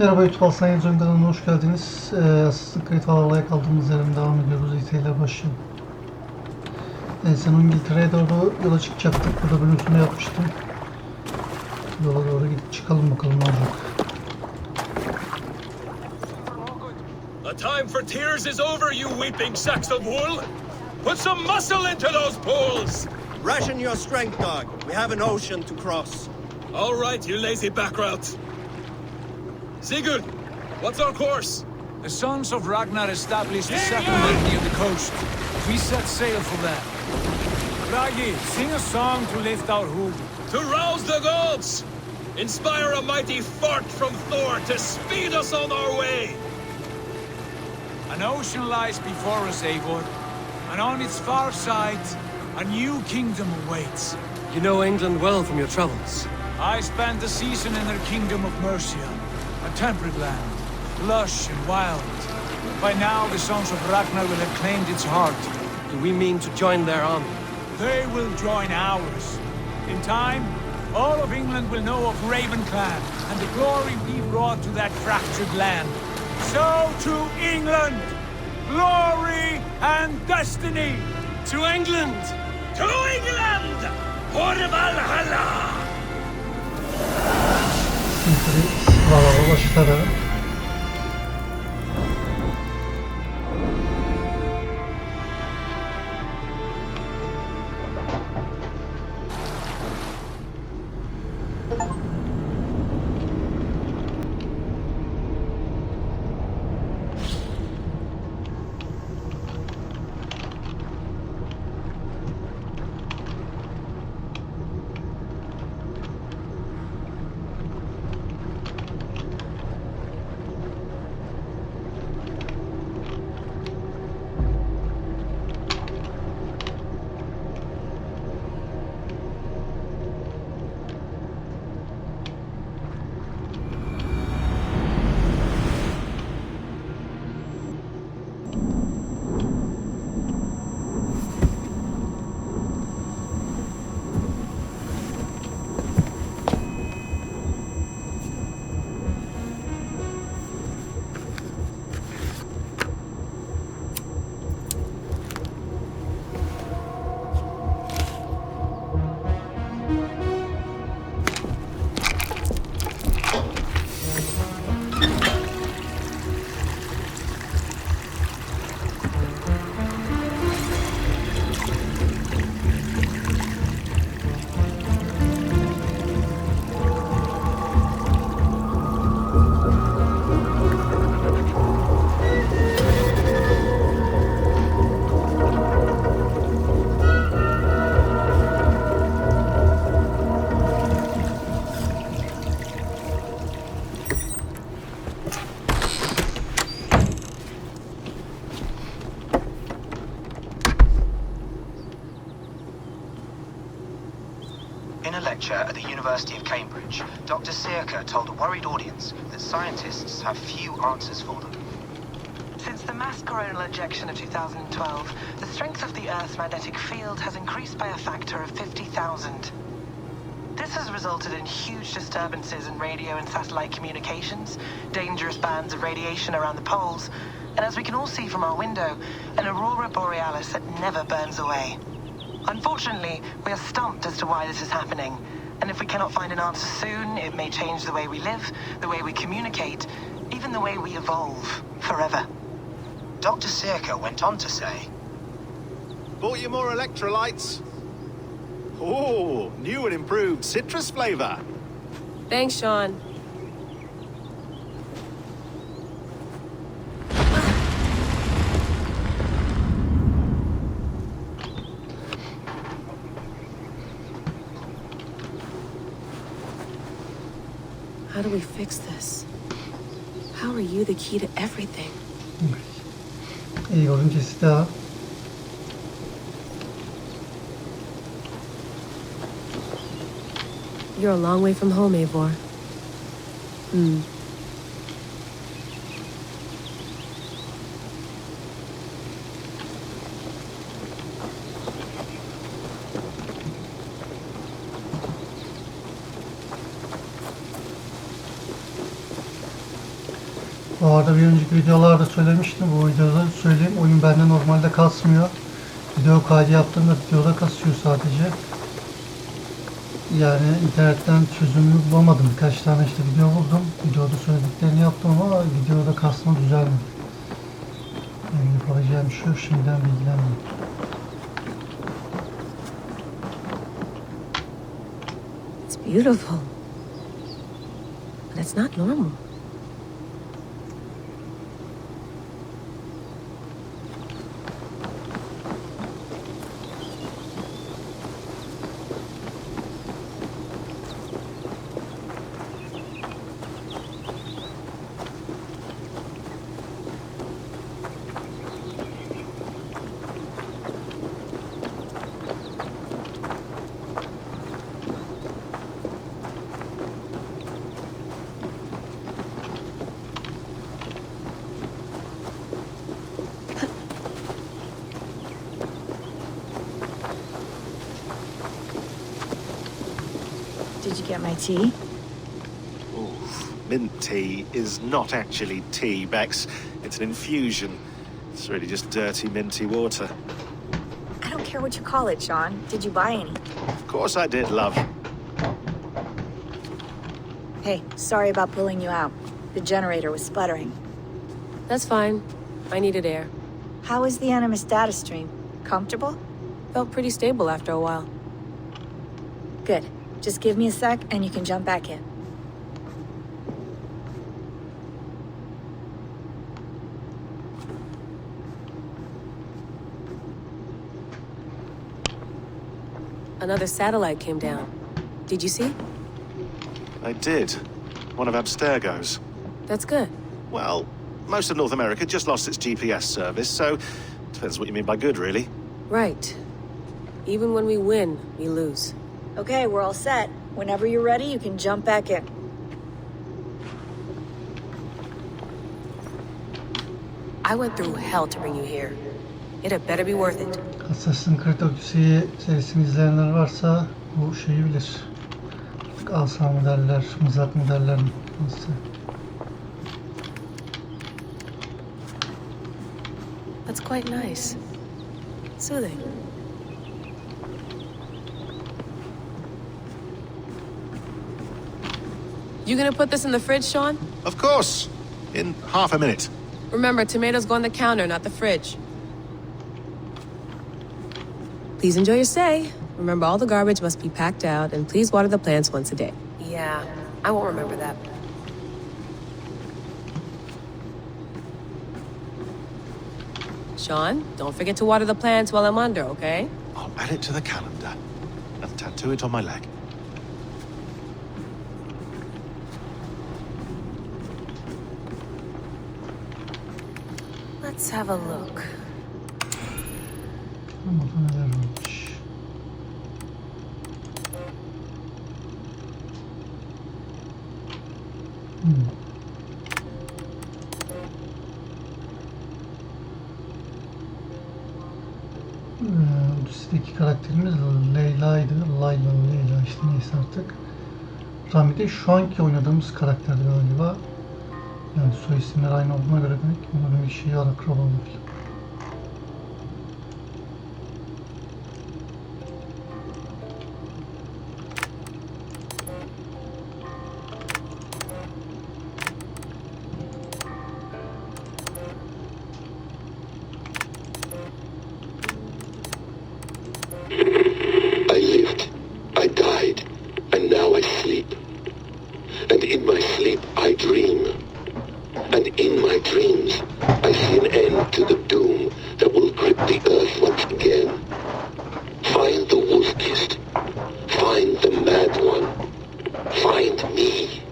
Merhaba YouTube ALSENYAZ Oyun kanalına hoş geldiniz. Assassin's Creed Valhalla'ya kaldığımız yerden devam ediyoruz. İT'yle başlayalım. Sen İngiltere'ye doğru yola çıkacaktık. Burada bölümünü yapmıştım. Yola doğru gidip çıkalım bakalım ne olacak. The time for tears is over, you weeping sacks of wool. Put some muscle into those pools. Ration your strength, dog. We have an ocean to cross. All right, you lazy backrout. Sigurd, what's our course? The sons of Ragnar established a settlement near the coast. We set sail for them. Bragi, sing a song to lift our hood. To rouse the gods! Inspire a mighty fart from Thor to speed us on our way! An ocean lies before us, Eivor, and on its far side, a new kingdom awaits. You know England well from your travels. I spent a season in their kingdom of Mercia, a temperate land, lush and wild. By now, the sons of Ragnar will have claimed its heart. Do we mean to join their army? They will join ours. In time, all of England will know of Raven Clan and the glory we brought to that fractured land. So to England, glory and destiny. To England! To England! For Valhalla! Valhalla başladı. In a lecture at the University of Cambridge, Dr. Seyerker told a worried audience that scientists have few answers for them. Since the mass coronal ejection of 2012, the strength of the Earth's magnetic field has increased by a factor of 50,000. This has resulted in huge disturbances in radio and satellite communications, dangerous bands of radiation around the poles, and as we can all see from our window, an aurora borealis that never burns away. Unfortunately, we are stumped as to why this is happening, and if we cannot find an answer soon, it may change the way we live, the way we communicate, even the way we evolve, forever. Dr. Seyerker went on to say, Bought you more electrolytes? Oh, new and improved citrus flavor. Thanks, Sean. How do we fix this? How are you the key to everything? İyi oyun kesiti ha. You're a long way from home, Eivor. Bu arada bir önceki videolarda söylemiştim. Bu videoda söyleyeyim. Oyun bende normalde kasmıyor. Video kaydı yaptığımda videoda kasıyor sadece. Yani internetten çözümünü bulamadım. Birkaç tane işte video buldum. Videoda söylediklerini yaptım ama videoda kasma düzelmedi. Yani yapabileceğim bir şey yok. Şimdiden bilgilendim. It's beautiful. But it's not normal. Did you get my tea? Oof. Mint tea is not actually tea, Bex. It's an infusion. It's really just dirty, minty water. I don't care what you call it, Sean. Did you buy any? Of course I did, love. Hey, sorry about pulling you out. The generator was sputtering. That's fine. I needed air. How was the Animus data stream? Comfortable? Felt pretty stable after a while. Good. Just give me a sec and you can jump back in. Another satellite came down. Did you see? I did. One of Abstergo's. That's good. Well, most of North America just lost its GPS service, so depends what you mean by good, really. Right. Even when we win, we lose. Okay, we're all set. Whenever you're ready, you can jump back in. I went through hell to bring you here. It had better be worth it. Assassin's Creed Odyssey serisini izleyenler varsa bu şeyi bilir. Alsa mı derler, mızrak mı derler nasıl? That's quite nice. Soothing. You gonna put this in the fridge, Sean? Of course. In half a minute. Remember, tomatoes go on the counter, not the fridge. Please enjoy your stay. Remember, all the garbage must be packed out, and please water the plants once a day. Yeah, I won't remember that. Sean, don't forget to water the plants while I'm under, okay? I'll add it to the calendar and tattoo it on my leg. Let's have a look. Ama neler olmuş? Odyssey'deki karakterimiz Leyla'ydı. Leyla işte neyse artık. Rami de şu anki oynadığımız karakterdi galiba. Yani soy isimler aynı olduğuna göre demek ki bunların bir şeyi akraba olur. I lived, I died, and now I sleep. And in my sleep I dream. And in my dreams I see an end to the doom that will grip the earth once again. Find the wolf-kissed. Find the mad one. Find me.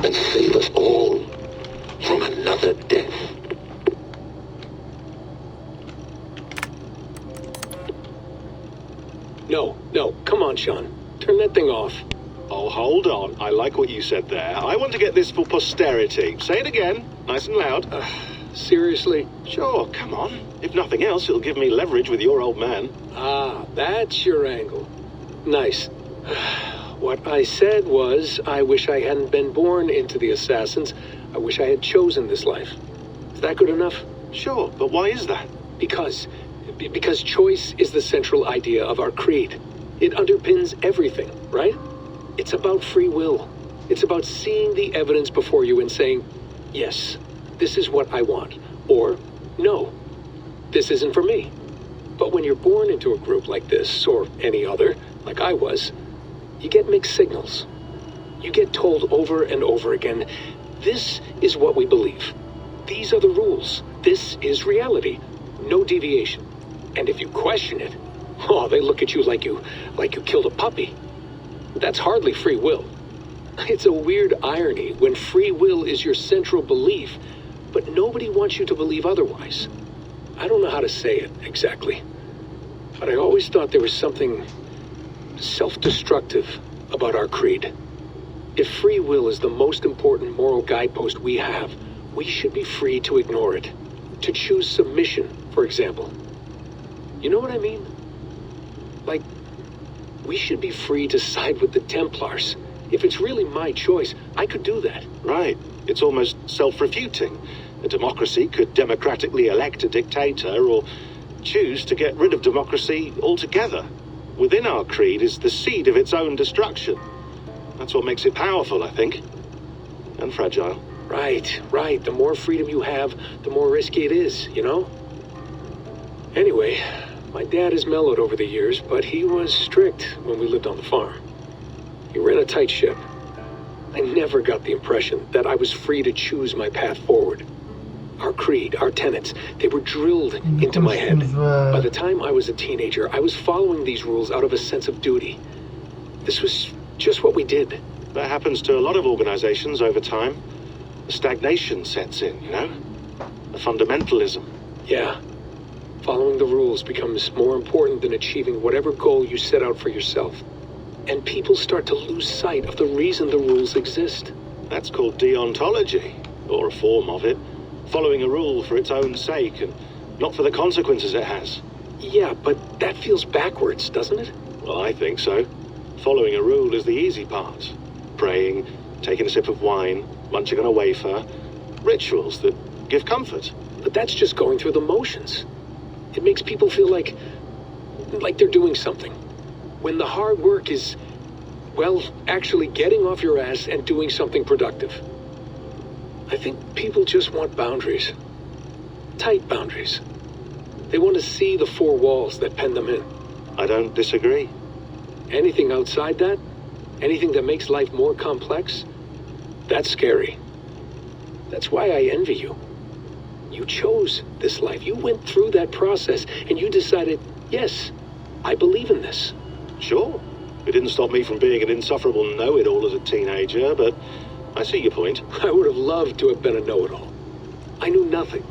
And save us all from another death. No, come on, Sean. Turn that thing off. Oh, hold on. I like what you said there. I want to get this for posterity. Say it again, nice and loud. Seriously? Sure, come on. If nothing else, it'll give me leverage with your old man. Ah, that's your angle. Nice. What I said was, I wish I hadn't been born into the Assassins. I wish I had chosen this life. Is that good enough? Sure, but why is that? Because choice is the central idea of our creed. It underpins everything, right? It's about free will. It's about seeing the evidence before you and saying, yes, this is what I want. Or, no, this isn't for me. But when you're born into a group like this, or any other, like I was, you get mixed signals. You get told over and over again, this is what we believe. These are the rules. This is reality. No deviation. And if you question it, oh, they look at you like you killed a puppy. That's hardly free will. It's a weird irony when free will is your central belief, but nobody wants you to believe otherwise. I don't know how to say it exactly, but I always thought there was something self-destructive about our creed. If free will is the most important moral guidepost we have, we should be free to ignore it. To choose submission, for example. You know what I mean? Like, we should be free to side with the Templars. If it's really my choice, I could do that. Right. It's almost self-refuting. A democracy could democratically elect a dictator or choose to get rid of democracy altogether. Within our creed is the seed of its own destruction. That's what makes it powerful, I think. And fragile. Right. The more freedom you have, the more risky it is, you know? Anyway, my dad has mellowed over the years, but he was strict when we lived on the farm. He ran a tight ship. I never got the impression that I was free to choose my path forward. Our creed, our tenets, they were drilled into my head. By the time I was a teenager, I was following these rules out of a sense of duty. This was just what we did. That happens to a lot of organizations over time. The stagnation sets in, you know? The fundamentalism. Yeah. Following the rules becomes more important than achieving whatever goal you set out for yourself. And people start to lose sight of the reason the rules exist. That's called deontology, or a form of it. Following a rule for its own sake and not for the consequences it has. Yeah, but that feels backwards, doesn't it? Well, I think so. Following a rule is the easy part. Praying, taking a sip of wine, munching on a wafer. Rituals that give comfort. But that's just going through the motions. It makes people feel like they're doing something. When the hard work is, well, actually getting off your ass and doing something productive. I think people just want boundaries. Tight boundaries. They want to see the four walls that pen them in. I don't disagree. Anything outside that, anything that makes life more complex, that's scary. That's why I envy you. You chose this life. You went through that process and you decided, yes, I believe in this. Sure. It didn't stop me from being an insufferable know-it-all as a teenager, but I see your point. I would have loved to have been a know-it-all. I knew nothing.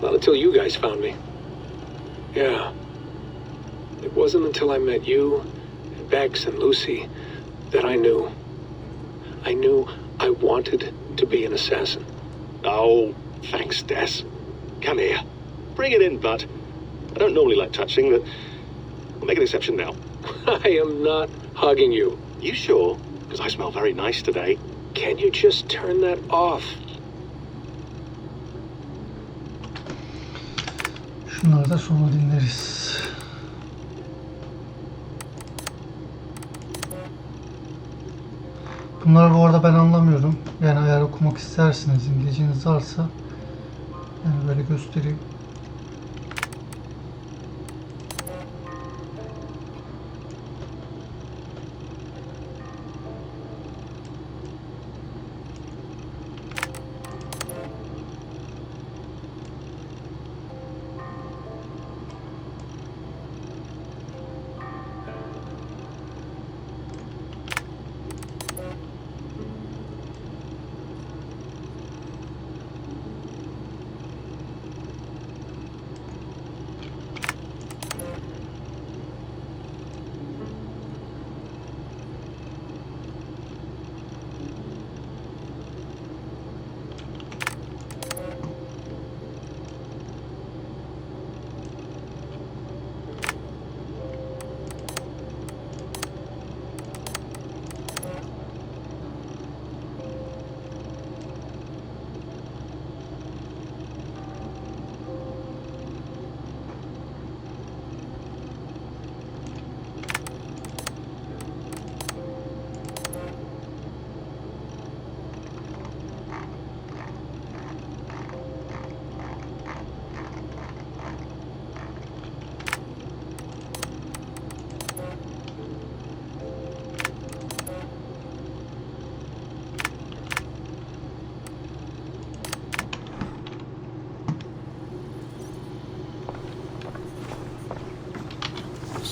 Not until you guys found me. Yeah. It wasn't until I met you, and Bex and Lucy, that I knew. I knew I wanted to be an assassin. Oh, thanks, Des. Come here. Bring it in, bud. I don't normally like touching, but I'll make an exception now. I am not hugging you. You sure? Because I smell very nice today. Can you just turn that off? Şunları da sonra dinleriz. Bunları bu arada ben anlamıyorum. Yani eğer okumak isterseniz, İngilizceniz varsa yani böyle göstereyim.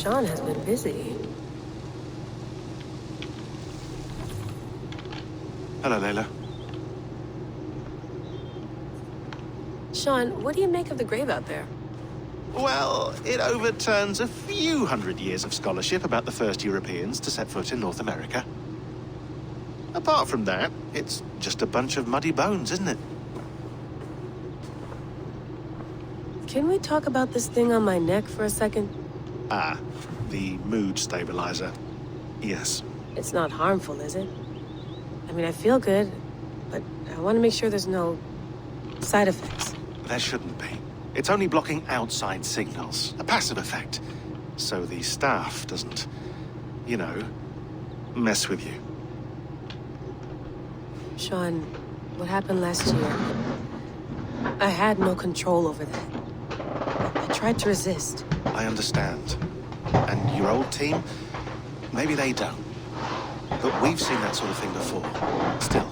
Sean has been busy. Hello, Layla. Sean, what do you make of the grave out there? Well, it overturns a few hundred years of scholarship about the first Europeans to set foot in North America. Apart from that, it's just a bunch of muddy bones, isn't it? Can we talk about this thing on my neck for a second? Ah, the mood stabilizer. Yes. It's not harmful, is it? I mean, I feel good, but I want to make sure there's no side effects. There shouldn't be. It's only blocking outside signals, a passive effect. So the staff doesn't, you know, mess with you. Sean, what happened last year? I had no control over that. I tried to resist. I understand. And your old team, maybe they don't. But we've seen that sort of thing before. Still,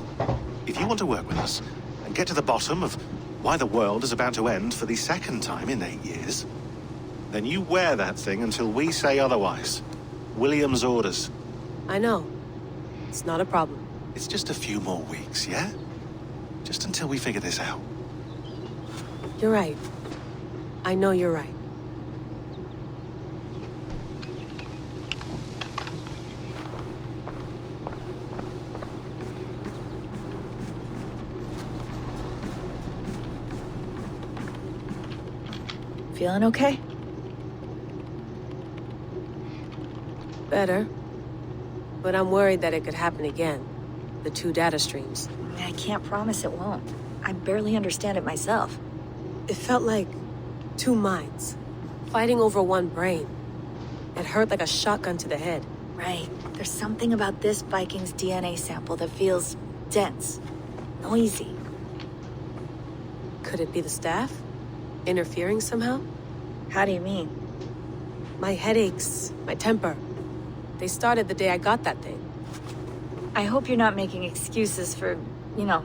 if you want to work with us and get to the bottom of why the world is about to end for the second time in 8 years, then you wear that thing until we say otherwise. William's orders. I know. It's not a problem. It's just a few more weeks, yeah? Just until we figure this out. You're right. I know you're right. Feeling okay? Better. But I'm worried that it could happen again. The 2 data streams. I can't promise it won't. I barely understand it myself. It felt like 2 minds, fighting over 1 brain. It hurt like a shotgun to the head. Right. There's something about this Viking's DNA sample that feels dense, noisy. Could it be the staff? Interfering somehow? How do you mean? My headaches, my temper. They started the day I got that thing. I hope you're not making excuses for, you know,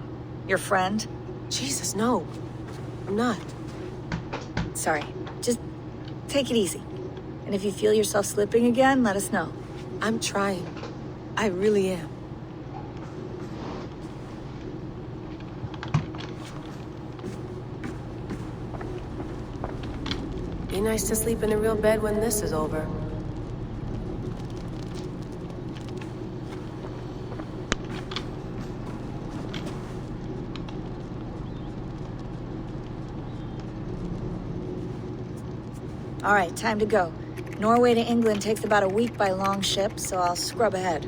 your friend. Jesus, no. I'm not. Sorry. Just take it easy. And if you feel yourself slipping again, let us know. I'm trying. I really am. Be nice to sleep in a real bed when this is over. All right, time to go. Norway to England takes about a week by long ship, so I'll scrub ahead.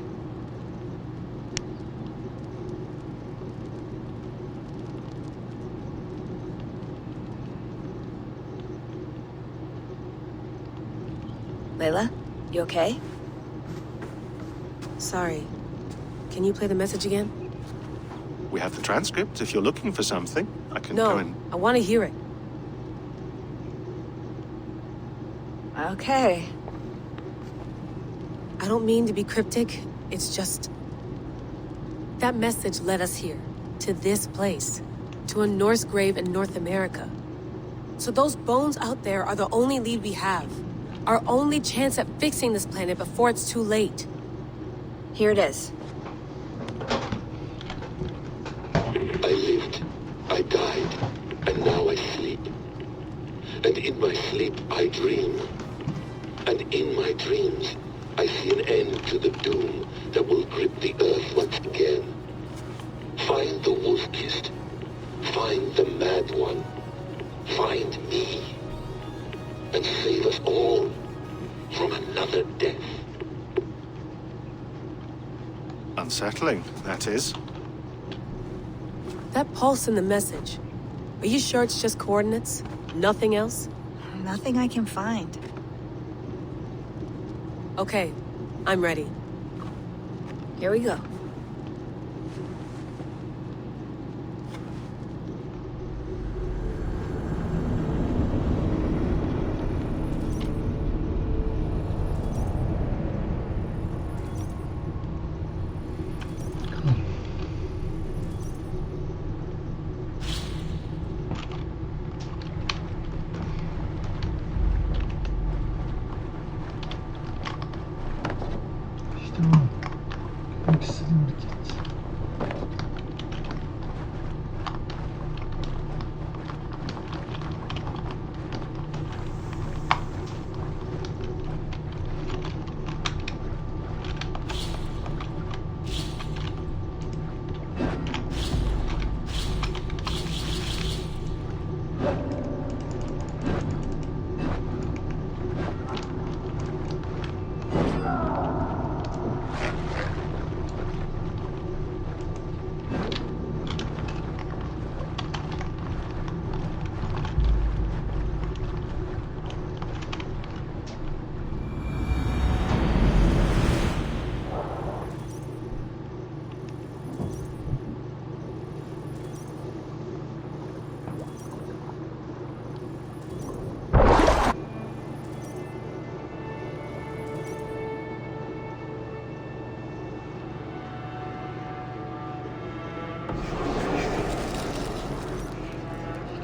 Layla, you okay? Sorry. Can you play the message again? We have the transcript. If you're looking for something, I can go No, and... I want to hear it. Okay. I don't mean to be cryptic. It's just... that message led us here. To this place. To a Norse grave in North America. So those bones out there are the only lead we have. Our only chance at fixing this planet before it's too late. Here it is. I lived, I died, and now I sleep. And in my sleep I dream. And in my dreams I see an end to the doom that will grip the earth once again. Find the wolf-kissed. Find the mad one. Find me. And save us all from another death. Unsettling, that is. That pulse in the message. Are you sure it's just coordinates? Nothing else? Nothing I can find. Okay, I'm ready. Here we go.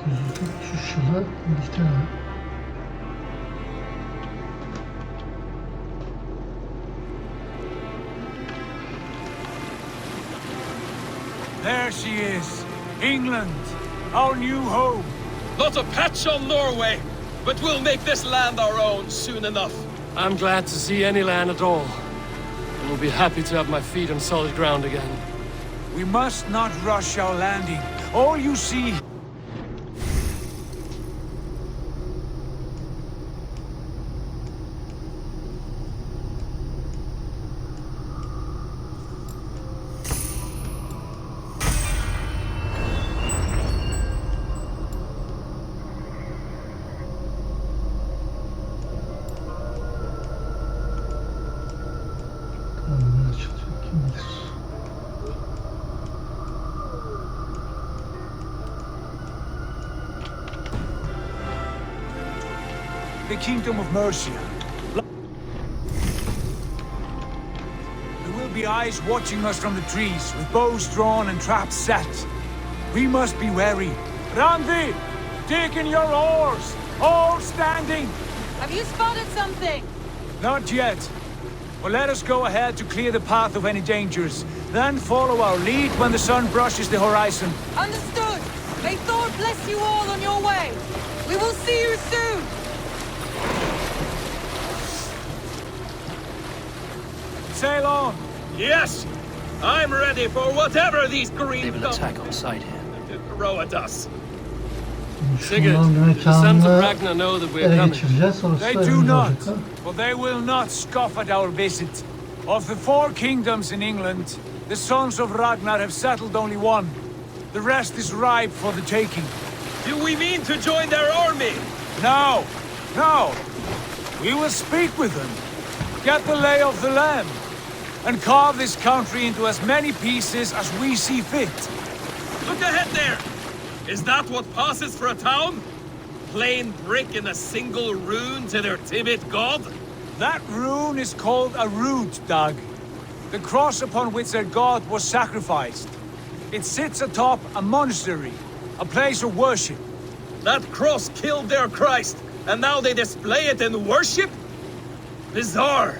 1873 yılı İngiltere. There she is. England, our new home. Not a patch on Norway, but we'll make this land our own soon enough. I'm glad to see any land at all. And will be happy to have my feet on solid ground again. We must not rush our landing. All you see... the Kingdom of Mercia. There will be eyes watching us from the trees, with bows drawn and traps set. We must be wary. Randi, dig in your oars, all standing. Have you spotted something? Not yet. But let us go ahead to clear the path of any dangers. Then follow our lead when the sun brushes the horizon. Understood. May Thor bless you all on your way. We will see you soon. Sail on. Yes, I'm ready for whatever these green They will attack on sight here. to throw at us. Sigurd, Şunların the sons of mekanını Ragnar know that we are ele coming. geçireceğiz. Orası They da do önümüzde not, olacak, ha? for they will not scoff at our visit. Of the 4 kingdoms in England, the sons of Ragnar have settled only one. The rest is ripe for the taking. Do we mean to join their army? No, no. We will speak with them, get the lay of the land, and carve this country into as many pieces as we see fit. Look ahead there! Is that what passes for a town? Plain brick in a single rune to their timid god? That rune is called a root, Doug. The cross upon which their god was sacrificed. It sits atop a monastery, a place of worship. That cross killed their Christ, and now they display it in worship? Bizarre.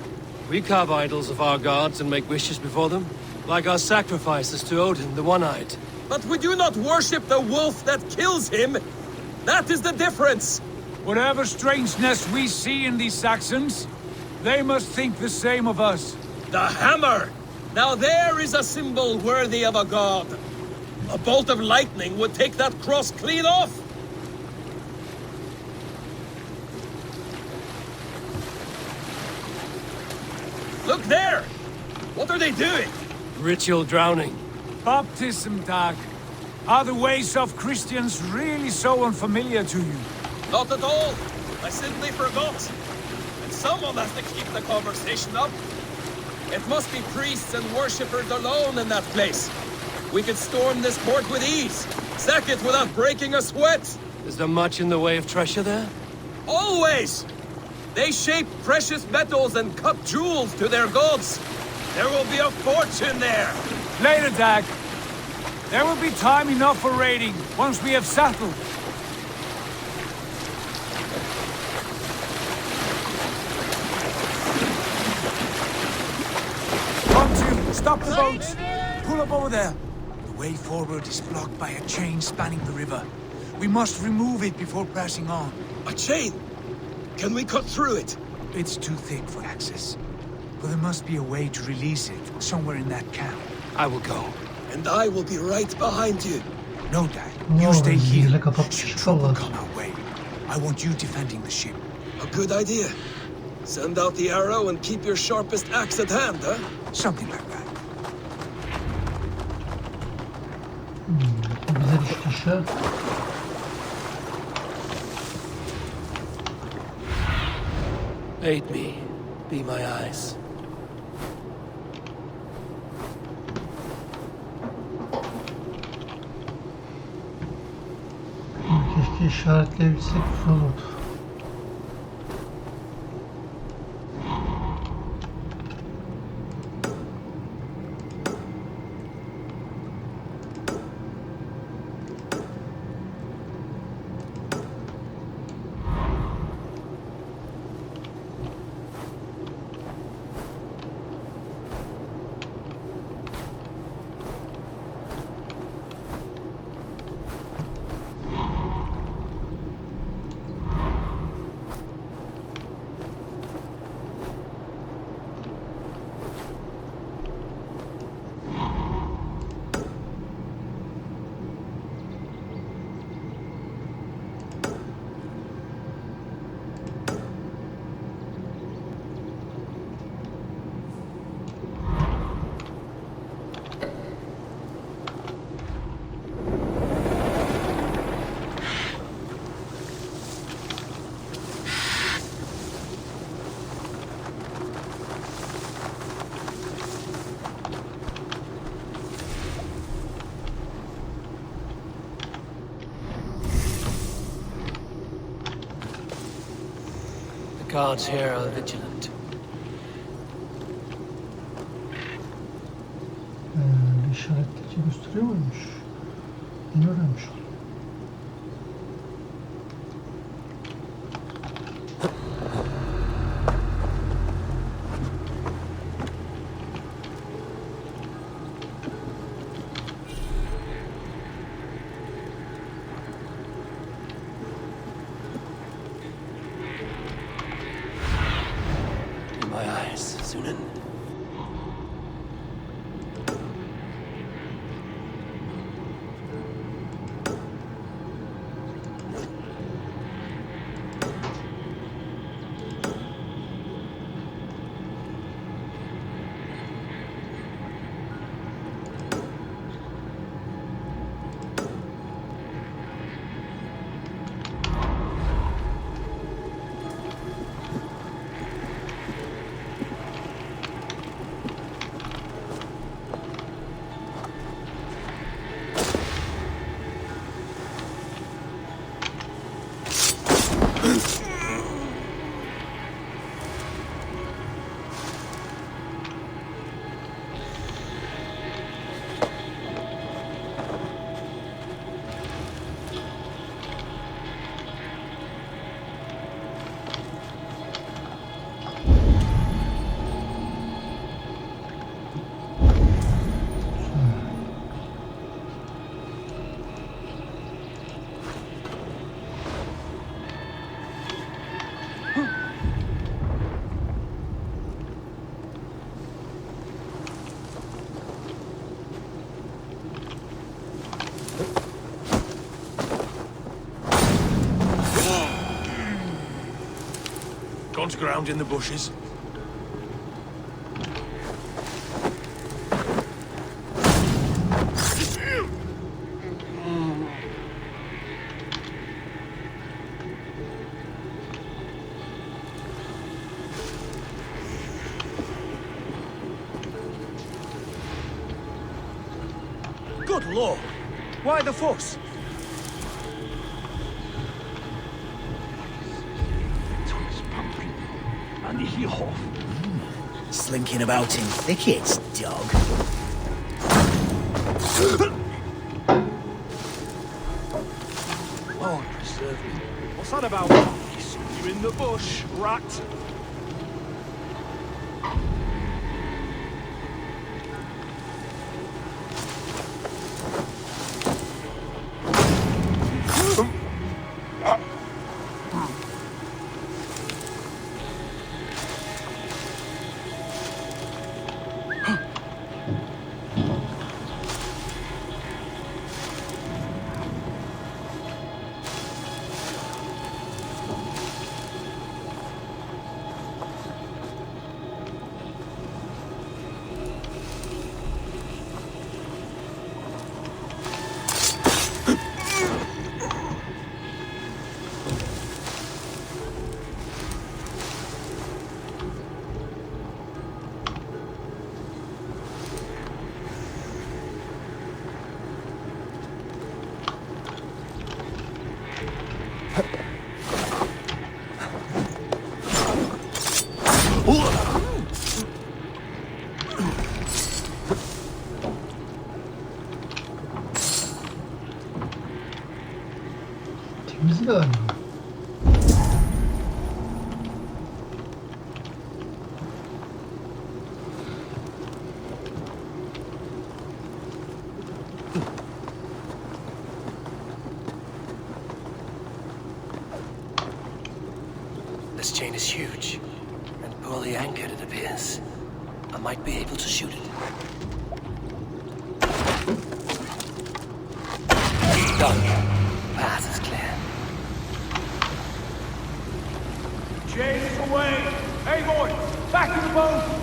We carve idols of our gods and make wishes before them, like our sacrifices to Odin, the One-Eyed. But we do not worship the wolf that kills him. That is the difference. Whatever strangeness we see in these Saxons, they must think the same of us. The hammer! Now there is a symbol worthy of a god. A bolt of lightning would take that cross clean off. Look there! What are they doing? Ritual drowning. Baptism, Doug. Are the ways of Christians really so unfamiliar to you? Not at all. I simply forgot. And someone has to keep the conversation up. It must be priests and worshippers alone in that place. We could storm this port with ease. Sack it without breaking a sweat. Is there much in the way of treasure there? Always! They shape precious metals and cut jewels to their gods. There will be a fortune there. Later, Dag. There will be time enough for raiding, once we have settled. Come to, stop the boats. Pull up over there. The way forward is blocked by a chain spanning the river. We must remove it before pressing on. A chain? Can we cut through it? It's too thick for access. But there must be a way to release it, somewhere in that camp. I will go. And I will be right behind you. No, Dad. No, You stay here. zile kapatmış Should trouble kallar. come our way, I want you defending the ship. A good idea. Send out the arrow and keep your sharpest axe at hand, huh? Something like that. Bize düştü işe. Aid me. Be my eyes. Keşke işaretleyebilsek güzel olurdu. guards here are vigilant. Bir işaretleyici gösteriyor muymuş? Yeni öğrenmiş oldum. My eyes, Sunan. Gone to ground in the bushes. Good lord! Why the fuss? Slinking about in thickets, dog. Lord preserve me. What's that about? You in the bush, rat? Temiz galiba. This chain is huge and poorly anchored, it appears. I might be able to shoot it. Done. Path is clear. Chain is away! Hey boy, back to the boat!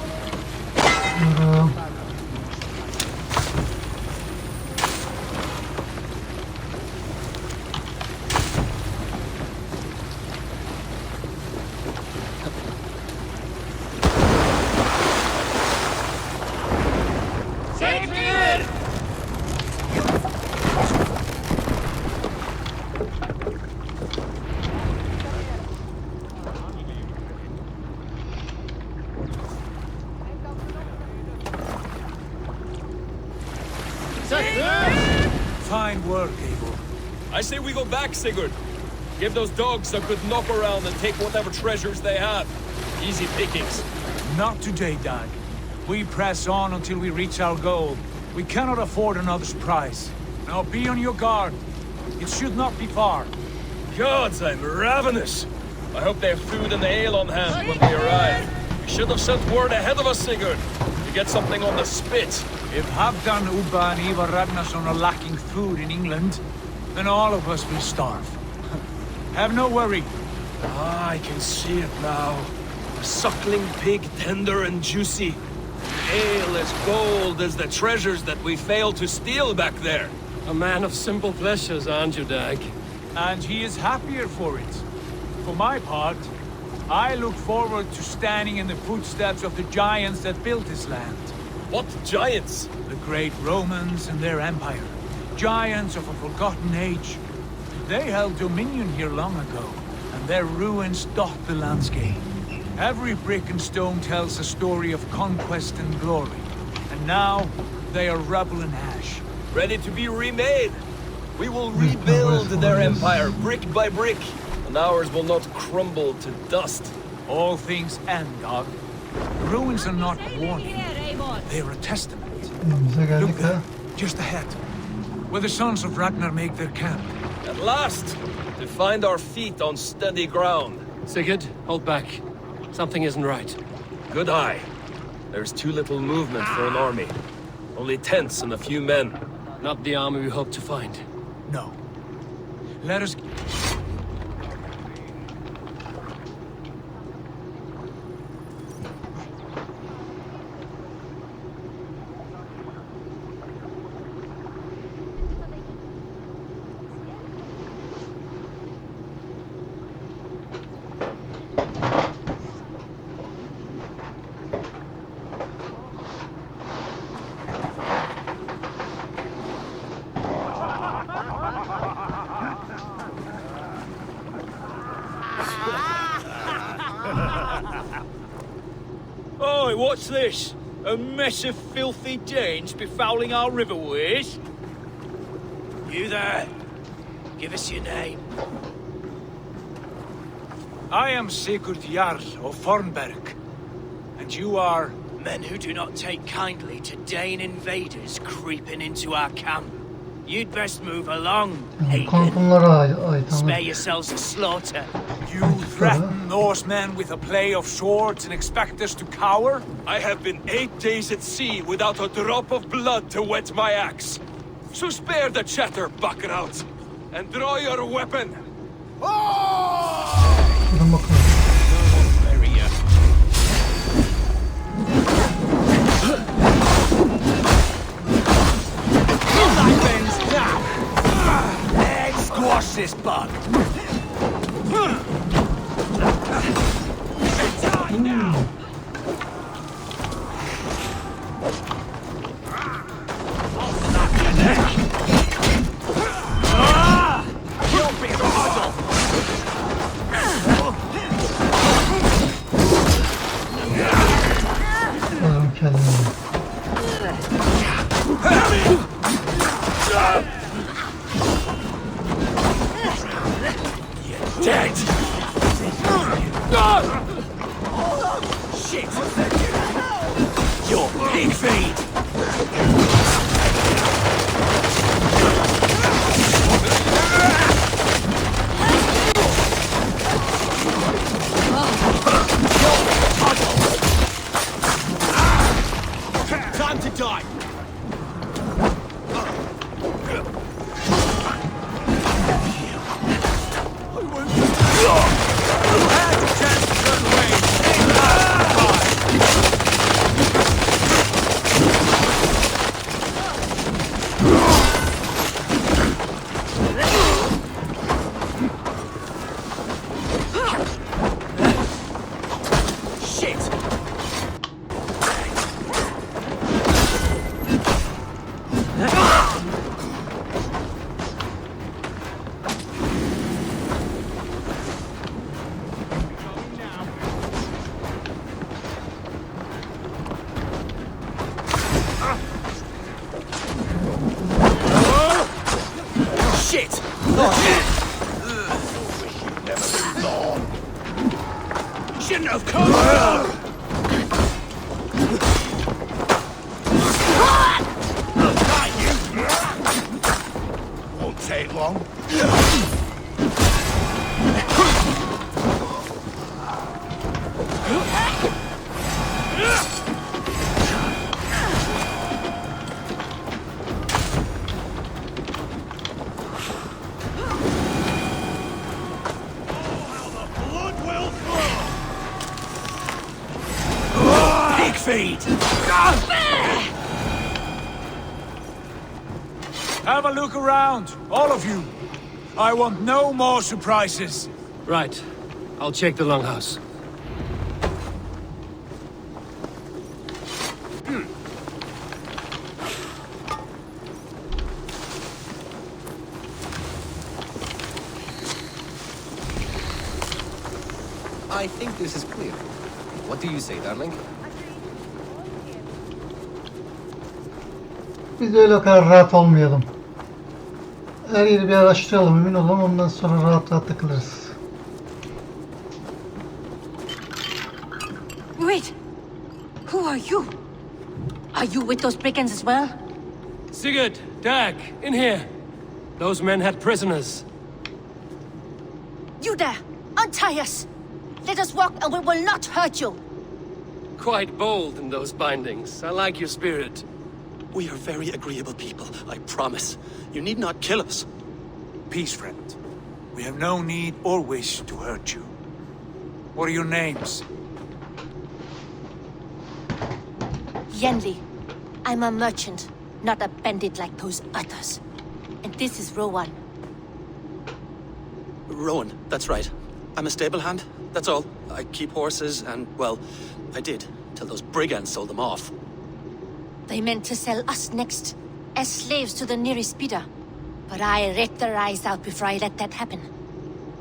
work, Abel. I say we go back, Sigurd. Give those dogs a good knock around and take whatever treasures they have. Easy pickings. Not today, Dad. We press on until we reach our goal. We cannot afford another surprise. Now be on your guard. It should not be far. Gods, I'm ravenous. I hope they have food and ale on hand when we arrive. We should have sent word ahead of us, Sigurd, to get something on the spit. If Halfdan, Ubba and Ivar Ragnarsson are lacking food in England, then all of us will starve. Have no worry. Ah, I can see it now. A suckling pig, tender and juicy. Ale as gold as the treasures that we failed to steal back there. A man of simple pleasures, aren't you, Dag? And he is happier for it. For my part, I look forward to standing in the footsteps of the giants that built this land. What giants? The great Romans and their empire. Giants of a forgotten age. They held dominion here long ago, and their ruins dot the landscape. Every brick and stone tells a story of conquest and glory. And now, they are rubble and ash. Ready to be remade. We will rebuild their empire brick by brick, and ours will not crumble to dust. All things end, Dog. Ruins are not warning. They are a testament. Look there, just ahead, where the sons of Ragnar make their camp. At last, to find our feet on steady ground. Sigurd, hold back. Something isn't right. Good eye. There's too little movement for an army. Only tents and a few men. Not the army we hope to find. No. Let us... Oi, what's this? A mess of filthy Danes befouling our riverways? You there? Give us your name. I am Sigurd Jarl of Fornberg. And you are... Men who do not take kindly to Dane invaders creeping into our camp. You'd best move along, Hagen. Spare yourselves a slaughter. You threaten Norsemen with a play of swords and expect us to cower? I have been 8 days at sea without a drop of blood to wet my axe. So spare the chatter, buckraut, and draw your weapon. Let's squash this bug. Dead! Shit! Your pig feed! Time to die! Shit! Never been long. Shouldn't have come here! Won't take long. Feet. Have a look around, all of you. I want no more surprises. Right. I'll check the longhouse. I think this is clear. What do you say, darling? Biz öyle o kadar rahat olmayalım. Her yeri bir araştıralım, emin olalım, ondan sonra rahat rahat takılırız. Wait! Who are you? Are you with those brigands as well? Sigurd, Dag, in here. Those men had prisoners. You there! Untie us! Let us walk and we will not hurt you! Quite bold in those bindings. I like your spirit. We are very agreeable people, I promise. You need not kill us. Peace, friend. We have no need or wish to hurt you. What are your names? Yenli. I'm a merchant, not a bandit like those others. And this is Rowan. Rowan, that's right. I'm a stable hand, that's all. I keep horses and, well, I did, till those brigands sold them off. They meant to sell us next, as slaves to the nearest bidder. But I raked their eyes out before I let that happen.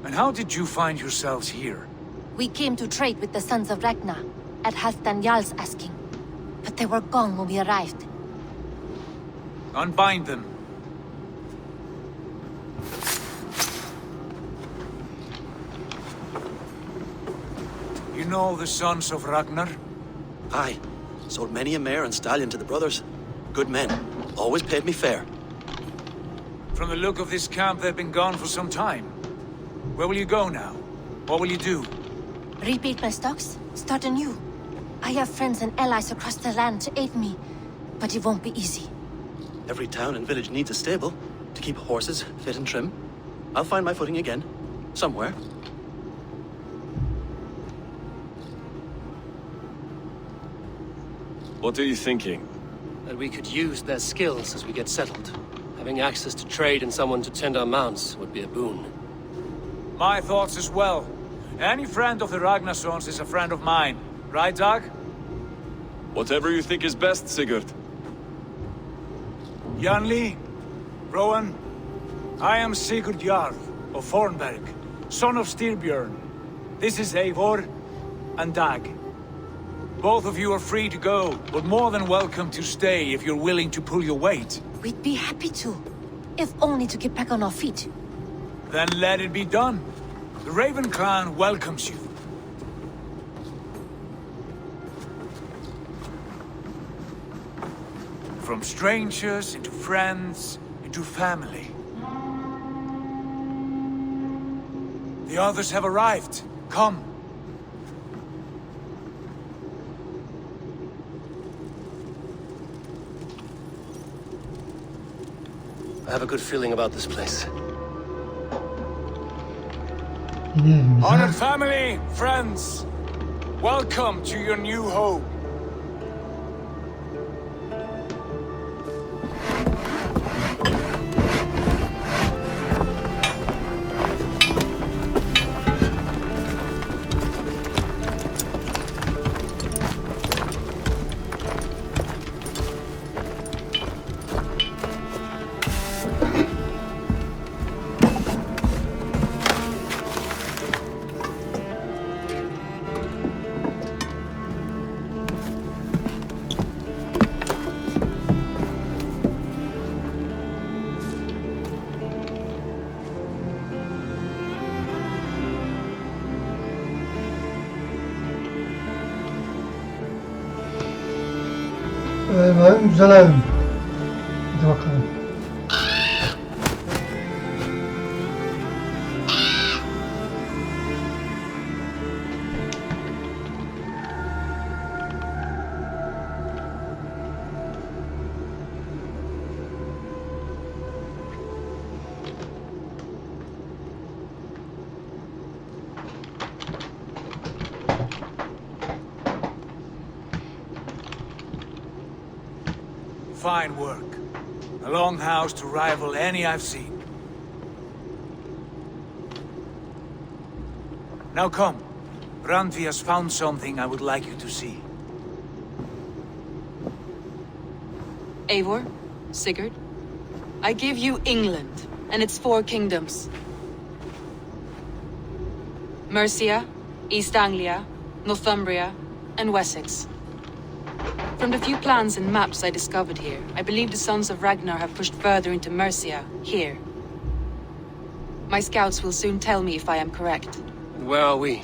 And how did you find yourselves here? We came to trade with the sons of Ragnar, at Halfdan Jarl's asking. But they were gone when we arrived. Unbind them. You know the sons of Ragnar? Aye. Sold many a mare and stallion to the brothers. Good men. Always paid me fair. From the look of this camp, they've been gone for some time. Where will you go now? What will you do? Rebuild my stocks, start anew. I have friends and allies across the land to aid me, but it won't be easy. Every town and village needs a stable to keep horses fit and trim. I'll find my footing again. Somewhere. What are you thinking? That we could use their skills as we get settled. Having access to trade and someone to tend our mounts would be a boon. My thoughts as well. Any friend of the Ragnarsons is a friend of mine. Right, Dag? Whatever you think is best, Sigurd. Janli, Rowan, I am Sigurd Jarl of Fornberg, son of Styrbjörn. This is Eivor and Dag. Both of you are free to go, but more than welcome to stay if you're willing to pull your weight. We'd be happy to, if only to get back on our feet. Then let it be done. The Raven clan welcomes you. From strangers into friends, into family. The others have arrived. Come. I have a good feeling about this place. Honored family, friends, welcome to your new home. Evim güzel evim. Hadi bakalım. Fine work. A longhouse to rival any I've seen. Now come. Randvi has found something I would like you to see. Eivor, Sigurd, I give you England and its 4 kingdoms. Mercia, East Anglia, Northumbria, and Wessex. From the few plans and maps I discovered here, I believe the Sons of Ragnar have pushed further into Mercia, here. My scouts will soon tell me if I am correct. Where are we?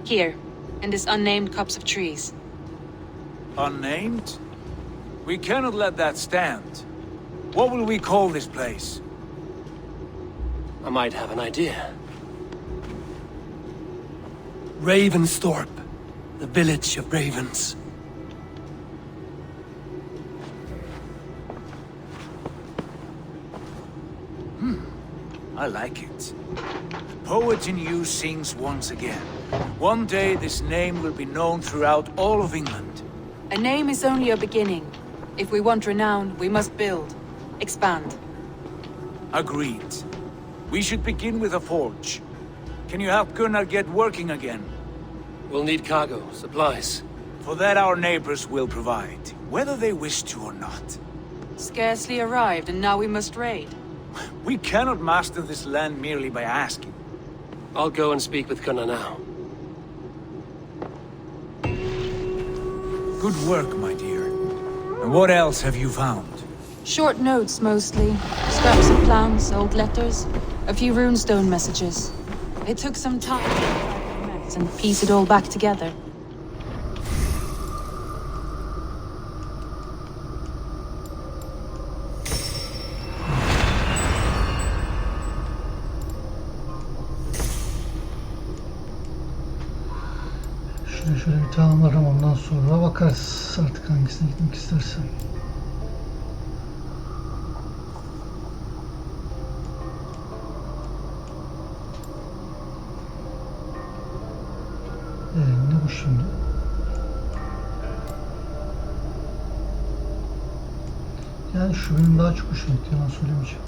Here, in this unnamed copse of trees. Unnamed? We cannot let that stand. What will we call this place? I might have an idea. Ravensthorpe, the village of ravens. I like it. The poet in you sings once again. One day this name will be known throughout all of England. A name is only a beginning. If we want renown, we must build, expand. Agreed. We should begin with a forge. Can you help Gunnar get working again? We'll need cargo, supplies. For that our neighbors will provide, whether they wish to or not. Scarcely arrived, and now we must raid. We cannot master this land merely by asking. I'll go and speak with Gunnar now. Good work, my dear. And what else have you found? Short notes, mostly. Scraps of plans, old letters, a few runestone messages. It took some time to piece it all back together. Şöyle bir tamamlarım, ondan sonra bakarız artık hangisine gitmek istersen. Ne bu şimdi? Yani şu benim daha çok hoşuma gitti, yalan söylemeyeceğim.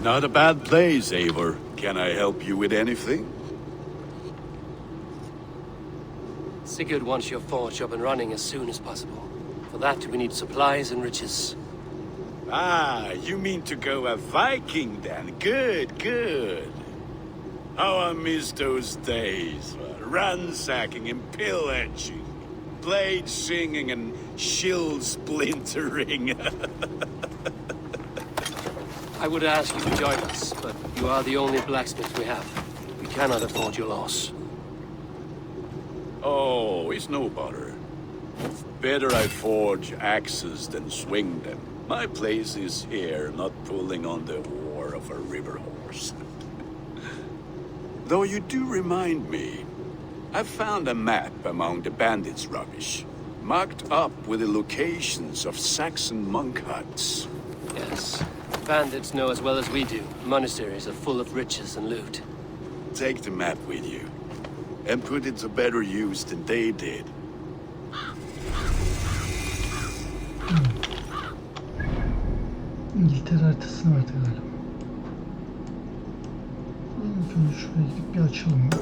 Not a bad place, Eivor. Can I help you with anything? Sigurd wants your forge up and running as soon as possible. For that, we need supplies and riches. Ah, you mean to go a Viking then? Good, good. How I miss those days. Ransacking and pillaging. Blade singing and shield splintering. I would ask you to join us, but you are the only blacksmith we have. We cannot afford your loss. Oh, it's no bother. Better I forge axes than swing them. My place is here, not pulling on the oar of a river horse. Though you do remind me, I found a map among the bandits' rubbish, marked up with the locations of Saxon monk huts. Yes. Bandits know as well as we do. Monasteries are full of riches and loot. Take the map with you, and put it to better use than they did. İngiltere haritasını verdi galiba. Şimdi şuraya gidip bir açalım ya.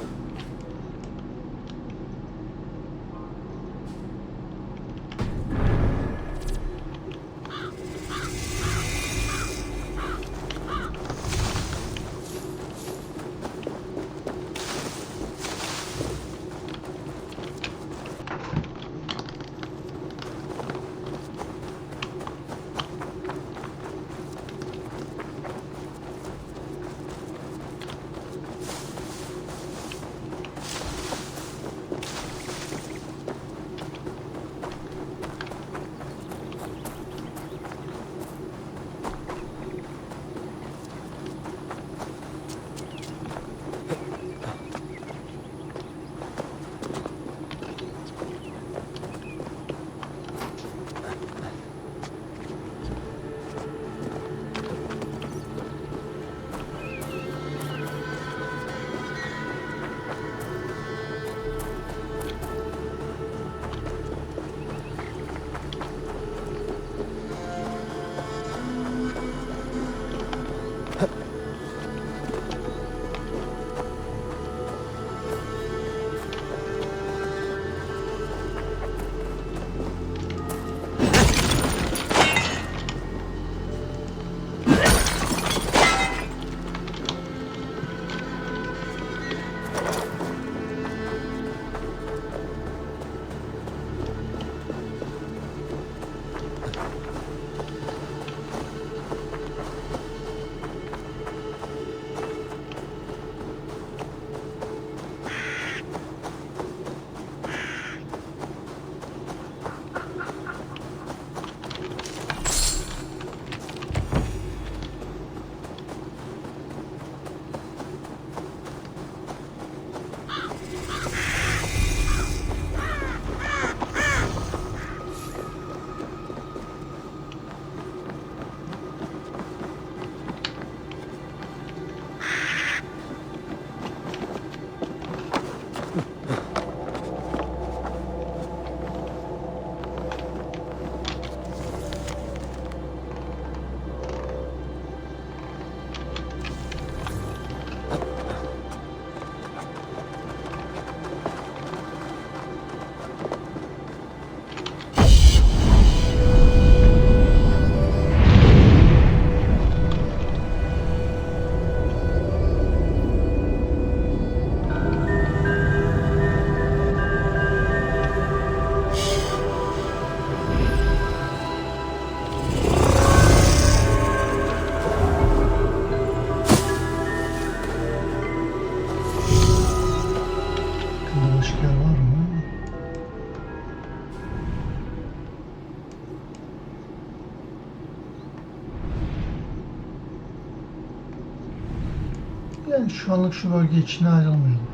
Yani şu anlık şu bölge içine ayrılmayalım.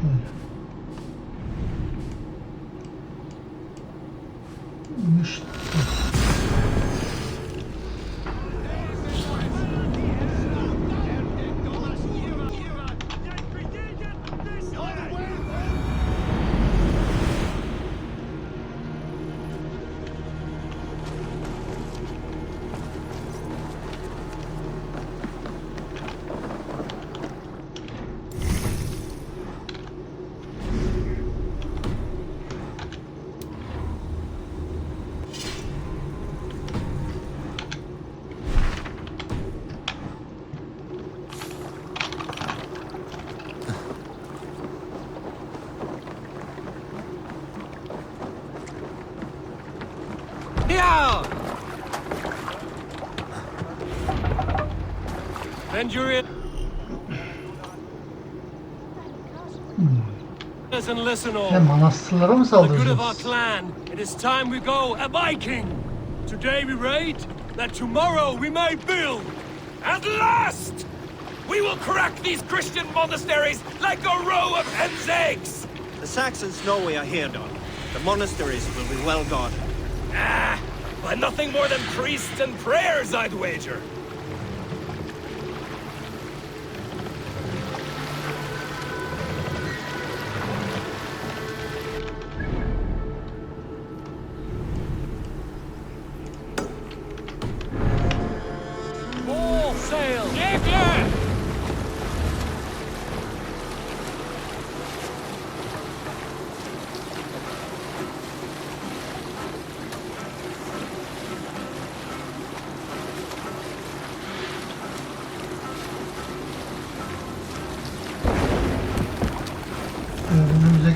Şöyle. İşte. Ya manastırlara mı saldıracağız? It is time we go a Viking. Today we raid, that tomorrow we may build. At last, we will crack these Christian monasteries like a row of hen's eggs. The Saxons know we are here, Don. The monasteries will be well guarded. By nothing more than priests and prayers, I'd wager.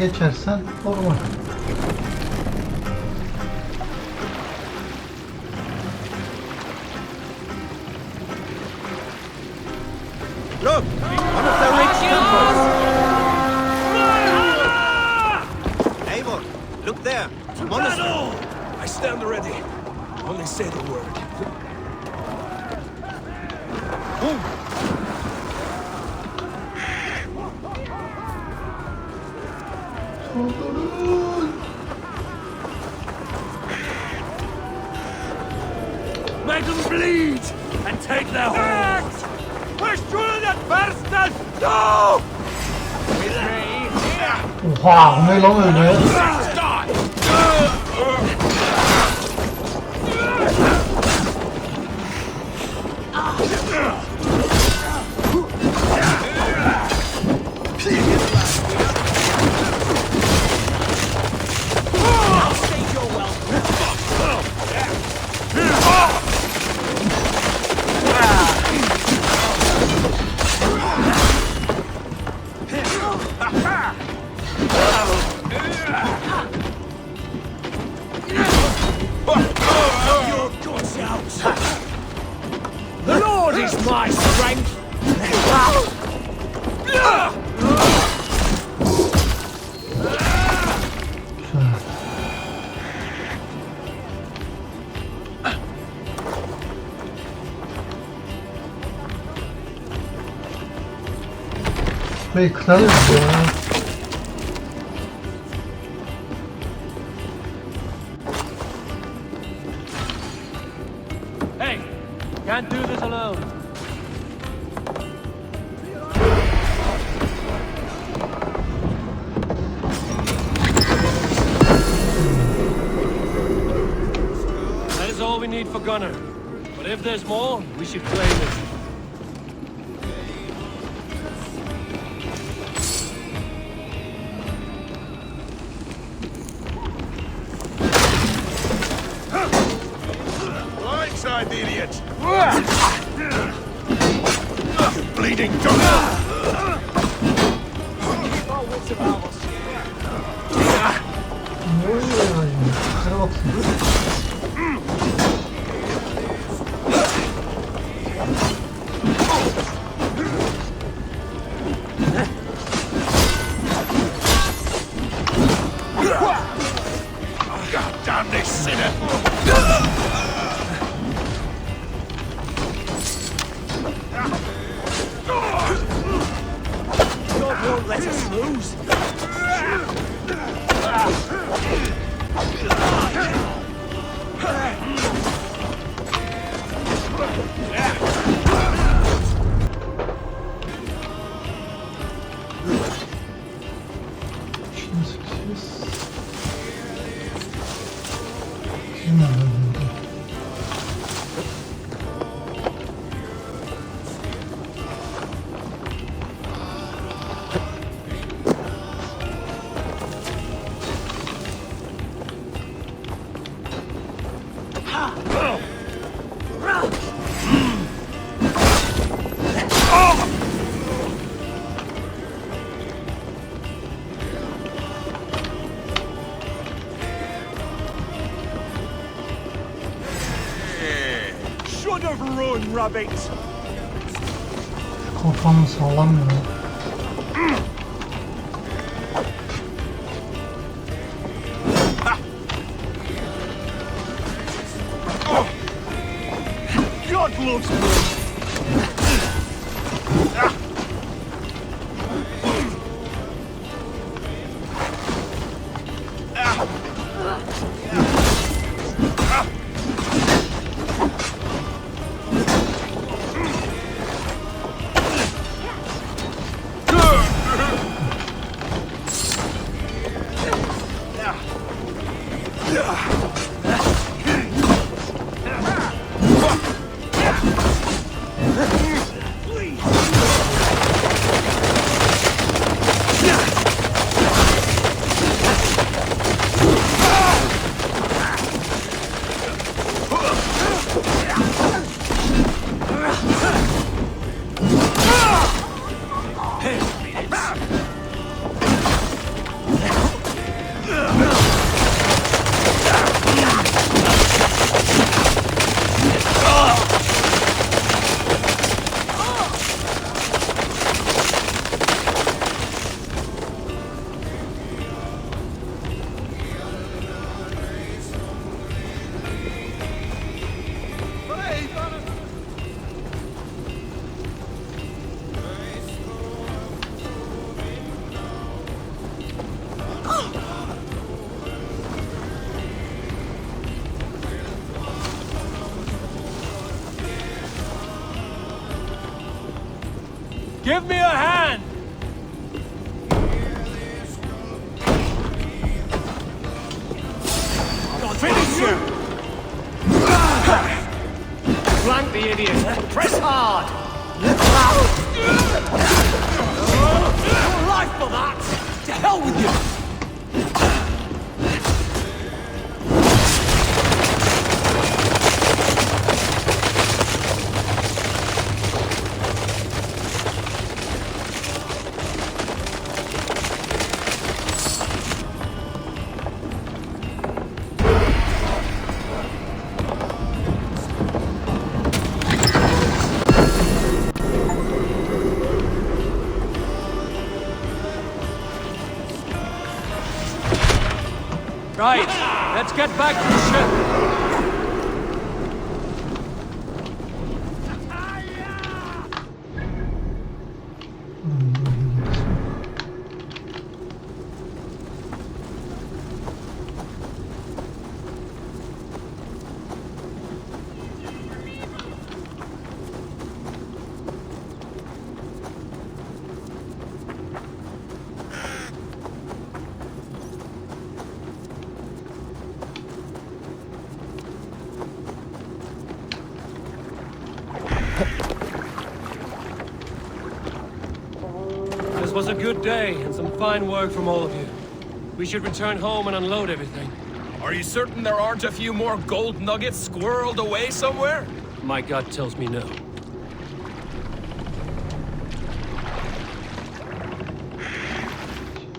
geçersen normal. Look! One of the rich temples! Eivor, look there! Monastery! I stand ready. Only say the word. Make them bleed and take their horns. Push through that bastard! No! With me. Oha, o ne lan öyle? The Lord is my strength. Bey kralız ya. Hey, can't do this alone. That is all we need for Gunner. But if there's more, we should claim it. Blindside the idiot! You bleeding dog! Keep our wits about us. Ne oluyor ya? Şuna baksana. God damn this sinner! God won't let us lose. Şunu sıkışırız. Şunu alalım. Should have run, rabbit. Kafamı sallamıyor. God loves me. Give me a hand! Finish him! Flank the idiot. Press hard. Your life for that! To hell with you! Right, let's get back to the ship. This was a good day and some fine work from all of you. We should return home and unload everything. Are you certain there aren't a few more gold nuggets squirreled away somewhere? My gut tells me no.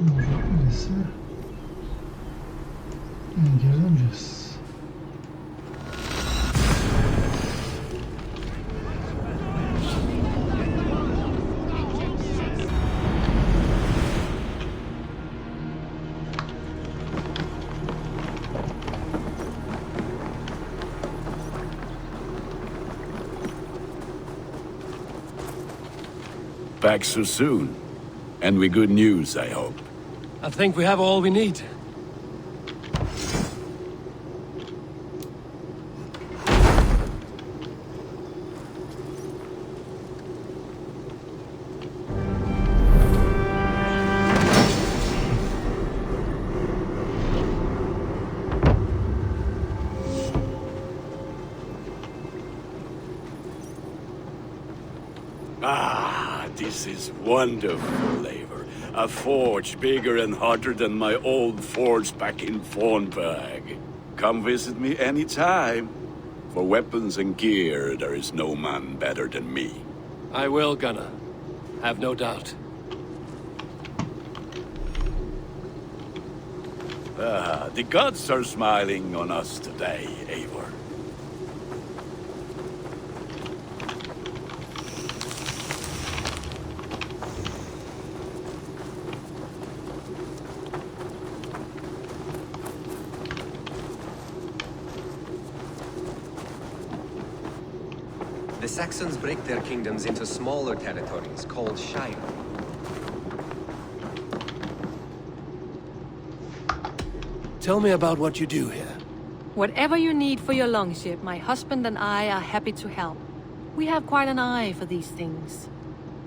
Neresi? Geri döneceğiz. Back so soon. And with good news, I hope. I think we have all we need. Ah, this is wonderful, Eivor. A forge bigger and hotter than my old forge back in Fornburg. Come visit me anytime. For weapons and gear, there is no man better than me. I will, Gunnar. Have no doubt. Ah, the gods are smiling on us today, Eivor. The Saxons break their kingdoms into smaller territories called Shire. Tell me about what you do here. Whatever you need for your longship, my husband and I are happy to help. We have quite an eye for these things.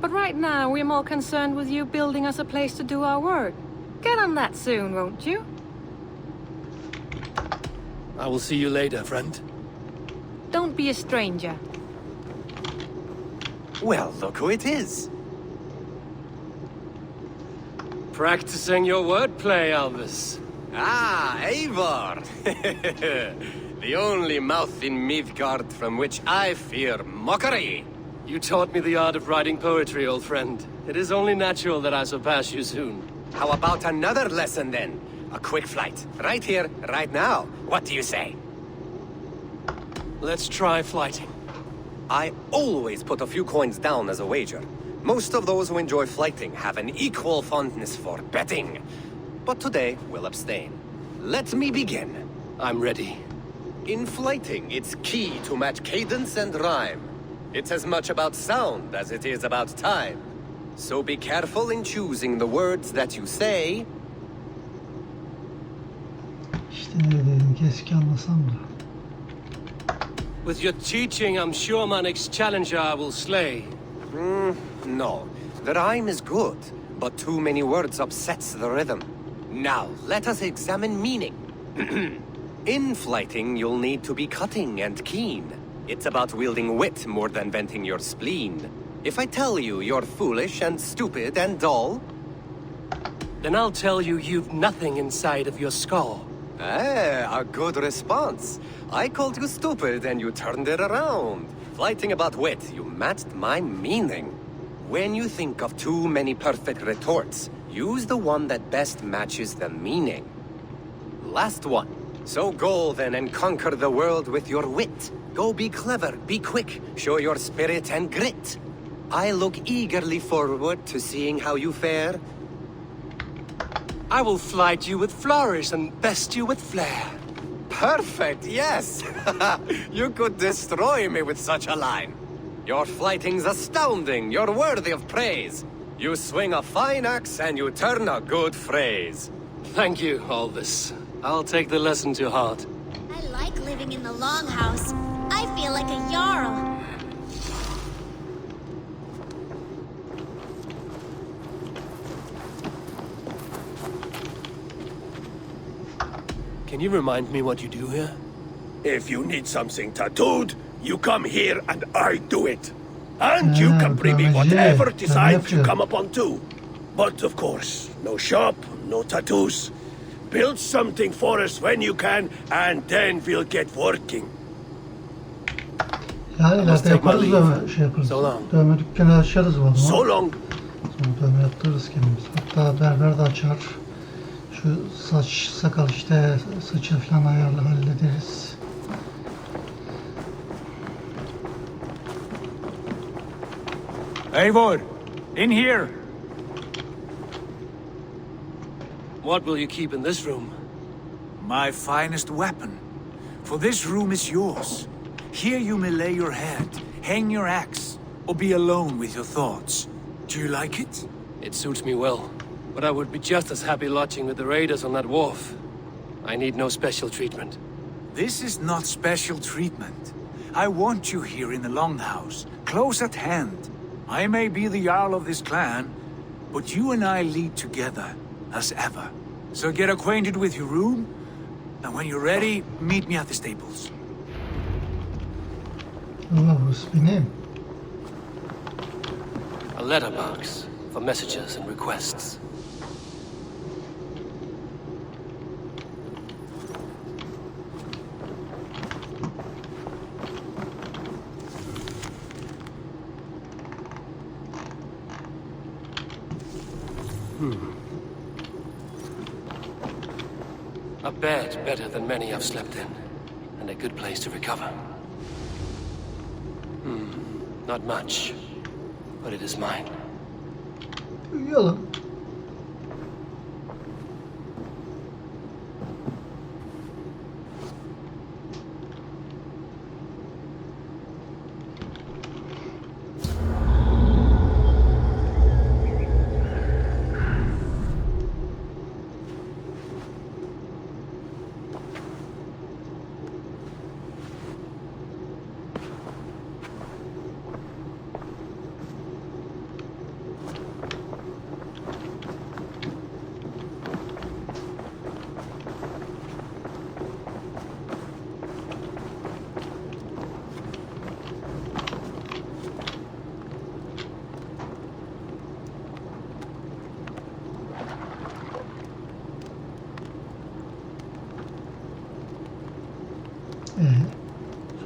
But right now, we're more concerned with you building us a place to do our work. Get on that soon, won't you? I will see you later, friend. Don't be a stranger. Well, look who it is. Practicing your wordplay, Albus. Ah, Eivor! The only mouth in Midgard from which I fear mockery. You taught me the art of writing poetry, old friend. It is only natural that I surpass you soon. How about another lesson then? A quick flight. Right here, right now. What do you say? Let's try flighting. I always put a few coins down as a wager. Most of those who enjoy flighting have an equal fondness for betting. But today, we'll abstain. Let me begin. I'm ready. In flighting, it's key to match cadence and rhyme. It's as much about sound as it is about time. So be careful in choosing the words that you say. İşte ne dedim, keşke anlasam da. With your teaching, I'm sure my next challenger I will slay. No. The rhyme is good, but too many words upsets the rhythm. Now, let us examine meaning. In flighting, you'll need to be cutting and keen. It's about wielding wit more than venting your spleen. If I tell you you're foolish and stupid and dull, then I'll tell you you've nothing inside of your skull. a good response. I called you stupid and you turned it around. Flighting about wit, you matched my meaning. When you think of too many perfect retorts, use the one that best matches the meaning. Last one. So go then and conquer the world with your wit. Go be clever, be quick, show your spirit and grit. I look eagerly forward to seeing how you fare. I will flight you with flourish and best you with flair. Perfect, yes! You could destroy me with such a line. Your flighting's astounding, you're worthy of praise. You swing a fine axe and you turn a good phrase. Thank you, Aldous. I'll take the lesson to heart. I like living in the longhouse. I feel like a jarl. Can you remind me what you do here? If you need something tattooed, you come here and I do it. And you can bring me whatever designs you come upon too. But of course, no shop, no tattoos. Build something for us when you can, and then we'll get working. Yani ileride yaparız dövme şey yaparız. Dövme dükkanı açarız valla. So long. Sonra dövme yaptırırız kendimiz. Hatta berber de açar. Şu saç, sakal işte saçı falan ayarla hallederiz. Eivor, in here. What will you keep in this room? My finest weapon. For this room is yours. Here you may lay your head, hang your axe, or be alone with your thoughts. Do you like it? It suits me well, but I would be just as happy lodging with the raiders on that wharf. I need no special treatment. This is not special treatment. I want you here in the Longhouse, close at hand. I may be the Jarl of this clan, but you and I lead together, as ever. So get acquainted with your room, and when you're ready, meet me at the stables. Allah, burası benim. A letterbox for messages and requests. A bed better than many I've slept in, and a good place to recover. Not much, but it is mine. Uyuyalım.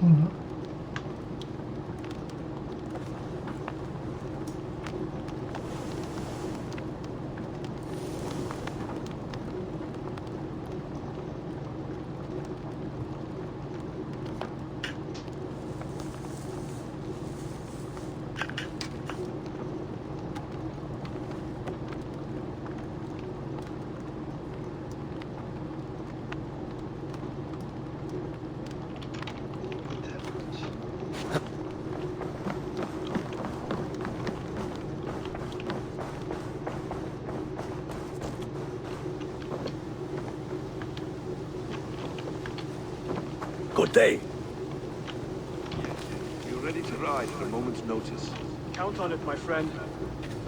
Sonra Good day. You're ready to ride at a moment's notice. Count on it, my friend.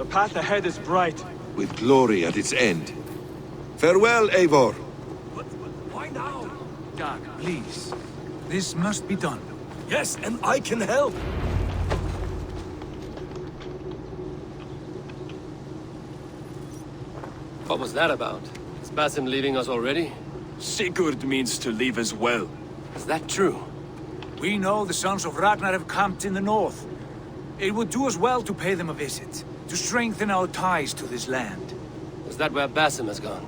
The path ahead is bright. With glory at its end. Farewell, Eivor. Why now? Dag, please. This must be done. Yes, and I can help. What was that about? Is Basim leaving us already? Sigurd means to leave as well. Is that true? We know the sons of Ragnar have camped in the north. It would do us well to pay them a visit, to strengthen our ties to this land. Is that where Basim has gone?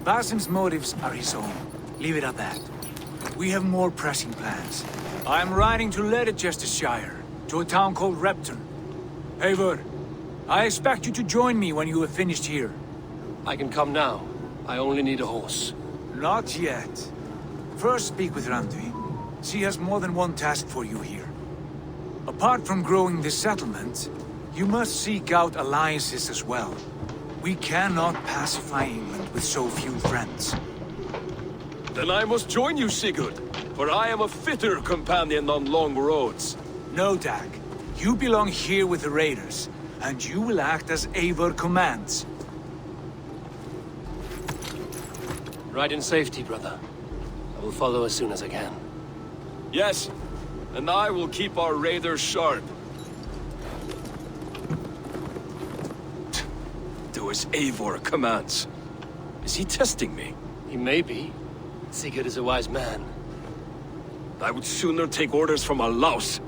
Basim's motives are his own. Leave it at that. We have more pressing plans. I am riding to Leicestershire, to a town called Repton. Eivor, I expect you to join me when you have finished here. I can come now. I only need a horse. Not yet. First speak with Randvi. She has more than one task for you here. Apart from growing this settlement, you must seek out alliances as well. We cannot pacify England with so few friends. Then I must join you, Sigurd, for I am a fitter companion on long roads. No, Dag. You belong here with the raiders, and you will act as Eivor commands. Ride in safety, brother. I will follow as soon as I can. Yes, and I will keep our raiders sharp. Do as Eivor commands. Is he testing me? He may be. Sigurd is a wise man. I would sooner take orders from a louse.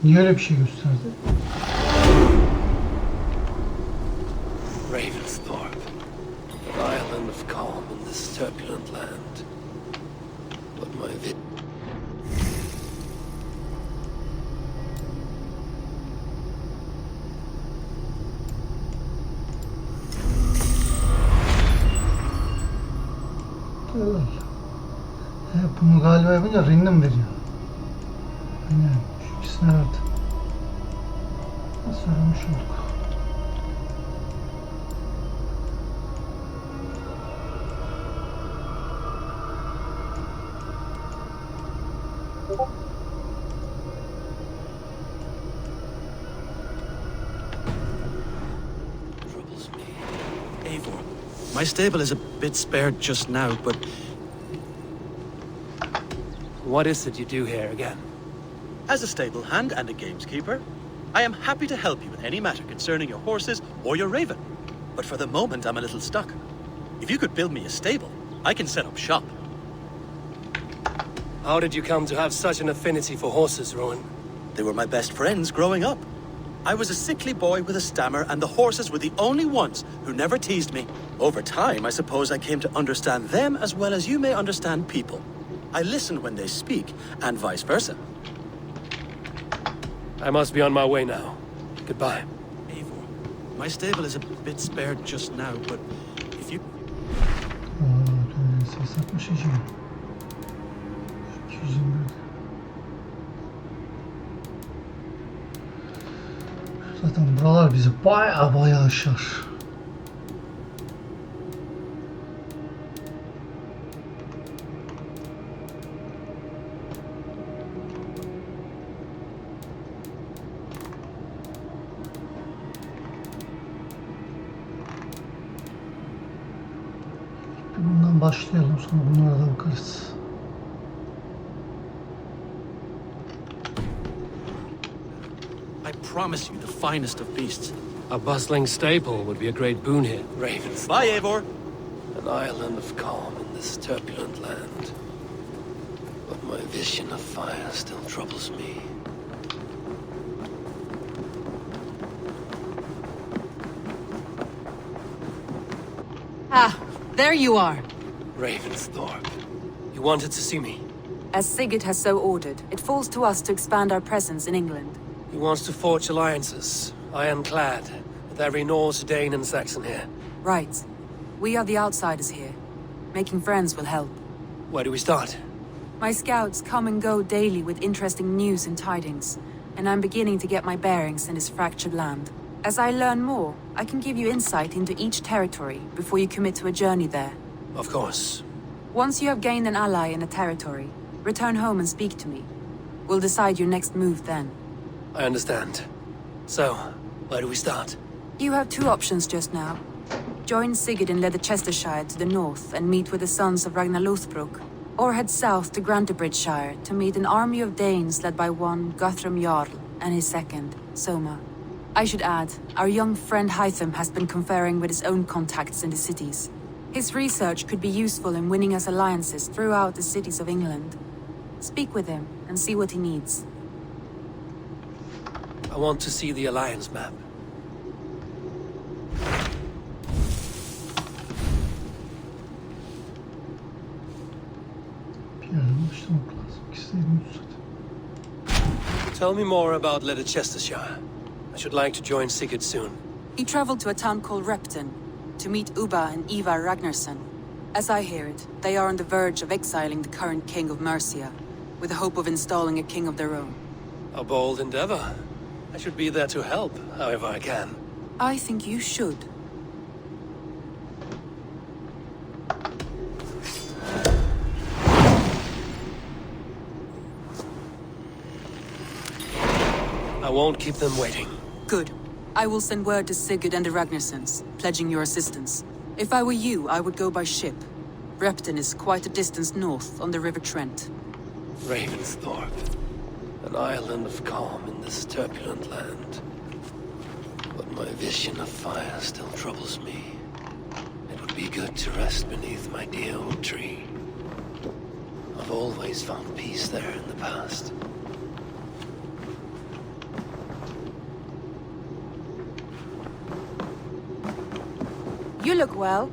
Niye öyle bir şey gösterdi? Ravensthorpe, an island of calm in this turbulent land. But my Bunu galiba yapınca random veriyor. Aynen. Şu ikisini verdi. Nasıl öğrenmiş olduk? Eivor, my stable is a bit spared just now, but... What is it you do here again? As a stable hand and a gameskeeper, I am happy to help you with any matter concerning your horses or your raven. But for the moment, I'm a little stuck. If you could build me a stable, I can set up shop. How did you come to have such an affinity for horses, Rowan? They were my best friends growing up. I was a sickly boy with a stammer, and the horses were the only ones who never teased me. Over time, I suppose I came to understand them as well as you may understand people. I listen when they speak, and vice versa. I must be on my way now. Goodbye. Eivor, my stable is a bit spared just now, but if you... Zaten buralar bizi bayağı aşar. Bundan başlayalım, sonra bunlara da bakarız. I promise you the finest of beasts. A bustling stable would be a great boon here. Ravens. Bye, Eivor. An island of calm in this turbulent land. But my vision of fire still troubles me. Ah, there you are. Ravensthorpe. You wanted to see me? As Sigurd has so ordered, it falls to us to expand our presence in England. He wants to forge alliances, ironclad, with every Norse, Dane and Saxon here. Right. We are the outsiders here. Making friends will help. Where do we start? My scouts come and go daily with interesting news and tidings, and I'm beginning to get my bearings in this fractured land. As I learn more, I can give you insight into each territory before you commit to a journey there. Of course. Once you have gained an ally in a territory, return home and speak to me. We'll decide your next move then. I understand. So, where do we start? You have two options just now. Join Sigurd in Leicestershire to the north and meet with the sons of Ragnar Lothbrok, or head south to Grantebridgeshire to meet an army of Danes led by one Guthrum Jarl and his second, Soma. I should add, our young friend Hytham has been conferring with his own contacts in the cities. His research could be useful in winning us alliances throughout the cities of England. Speak with him and see what he needs. I want to see the alliance map. Tell me more about Leicestershire. I should like to join Sigurd soon. He traveled to a town called Repton to meet Ubba and Ivar Ragnarsson. As I hear it, they are on the verge of exiling the current king of Mercia, with the hope of installing a king of their own. A bold endeavor. I should be there to help, however I can. I think you should. I won't keep them waiting. Good. I will send word to Sigurd and the Ragnarssons, pledging your assistance. If I were you, I would go by ship. Repton is quite a distance north on the River Trent. Ravensthorpe. An island of calm in this turbulent land. But my vision of fire still troubles me. It would be good to rest beneath my dear old tree. I've always found peace there in the past. You look well.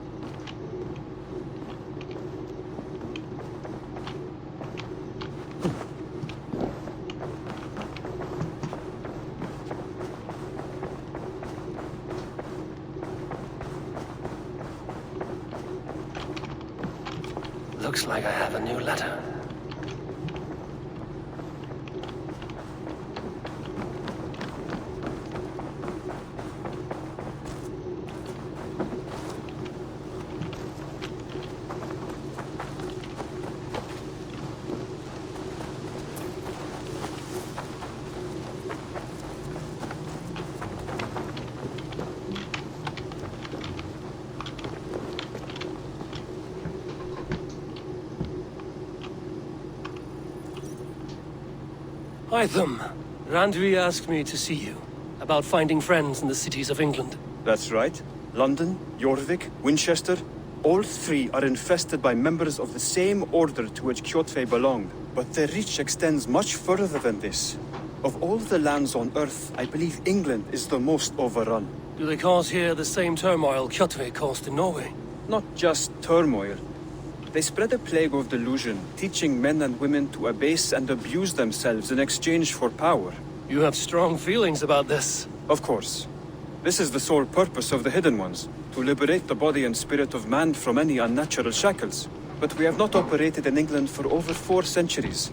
Looks like I have a new letter. Hytham, Randvi asked me to see you about finding friends in the cities of England. That's right. London, Jorvik, Winchester, all three are infested by members of the same order to which Kjotve belonged. But their reach extends much further than this. Of all the lands on Earth, I believe England is the most overrun. Do they cause here the same turmoil Kjotve caused in Norway? Not just turmoil. They spread a plague of delusion, teaching men and women to abase and abuse themselves in exchange for power. You have strong feelings about this. Of course. This is the sole purpose of the Hidden Ones, to liberate the body and spirit of man from any unnatural shackles. But we have not operated in England for over 4 centuries.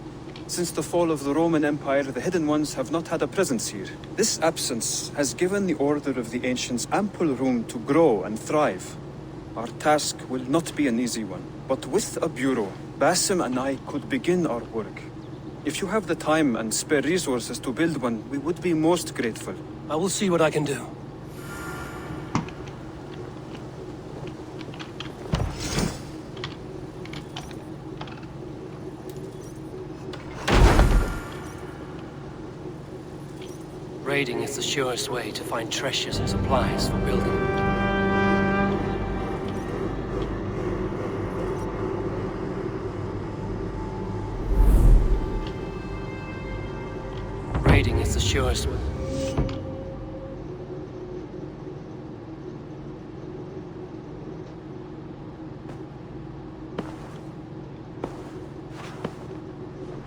Since the fall of the Roman Empire, the Hidden Ones have not had a presence here. This absence has given the Order of the Ancients ample room to grow and thrive. Our task will not be an easy one, but with a bureau, Basim and I could begin our work. If you have the time and spare resources to build one, we would be most grateful. I will see what I can do. Raiding is the surest way to find treasures and supplies for building. Raiding is the surest way.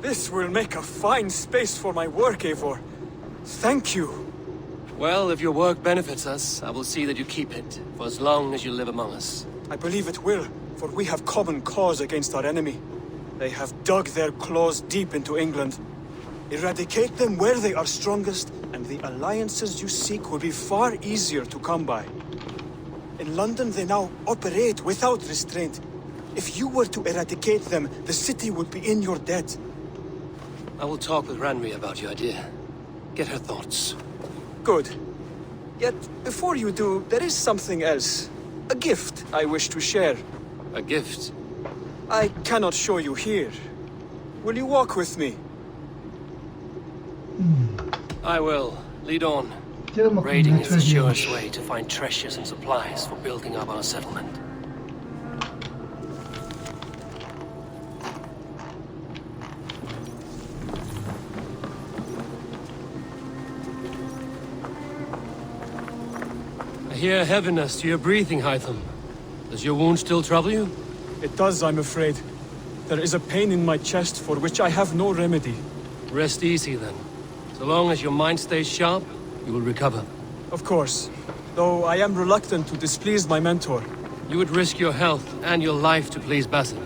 This will make a fine space for my work, Eivor. Thank you. Well, if your work benefits us, I will see that you keep it, for as long as you live among us. I believe it will. for we have common cause against our enemy. They have dug their claws deep into England. Eradicate them where they are strongest, and the alliances you seek will be far easier to come by. In London, they now operate without restraint. If you were to eradicate them, the city would be in your debt. I will talk with Ranri about your idea. Get her thoughts. Good. Yet, before you do, there is something else. A gift I wish to share. A gift? I cannot show you here. Will you walk with me? I will. Lead on. Gelin bakalım, Raiding ne is the surest söyleyeyim. way to find treasures and supplies for building up our settlement. I hear heaviness to your breathing, Hytham. Does your wound still trouble you? It does, I'm afraid. There is a pain in my chest for which I have no remedy. Rest easy, then. So long as your mind stays sharp, you will recover. Of course. Though I am reluctant to displease my mentor. You would risk your health and your life to please Basin.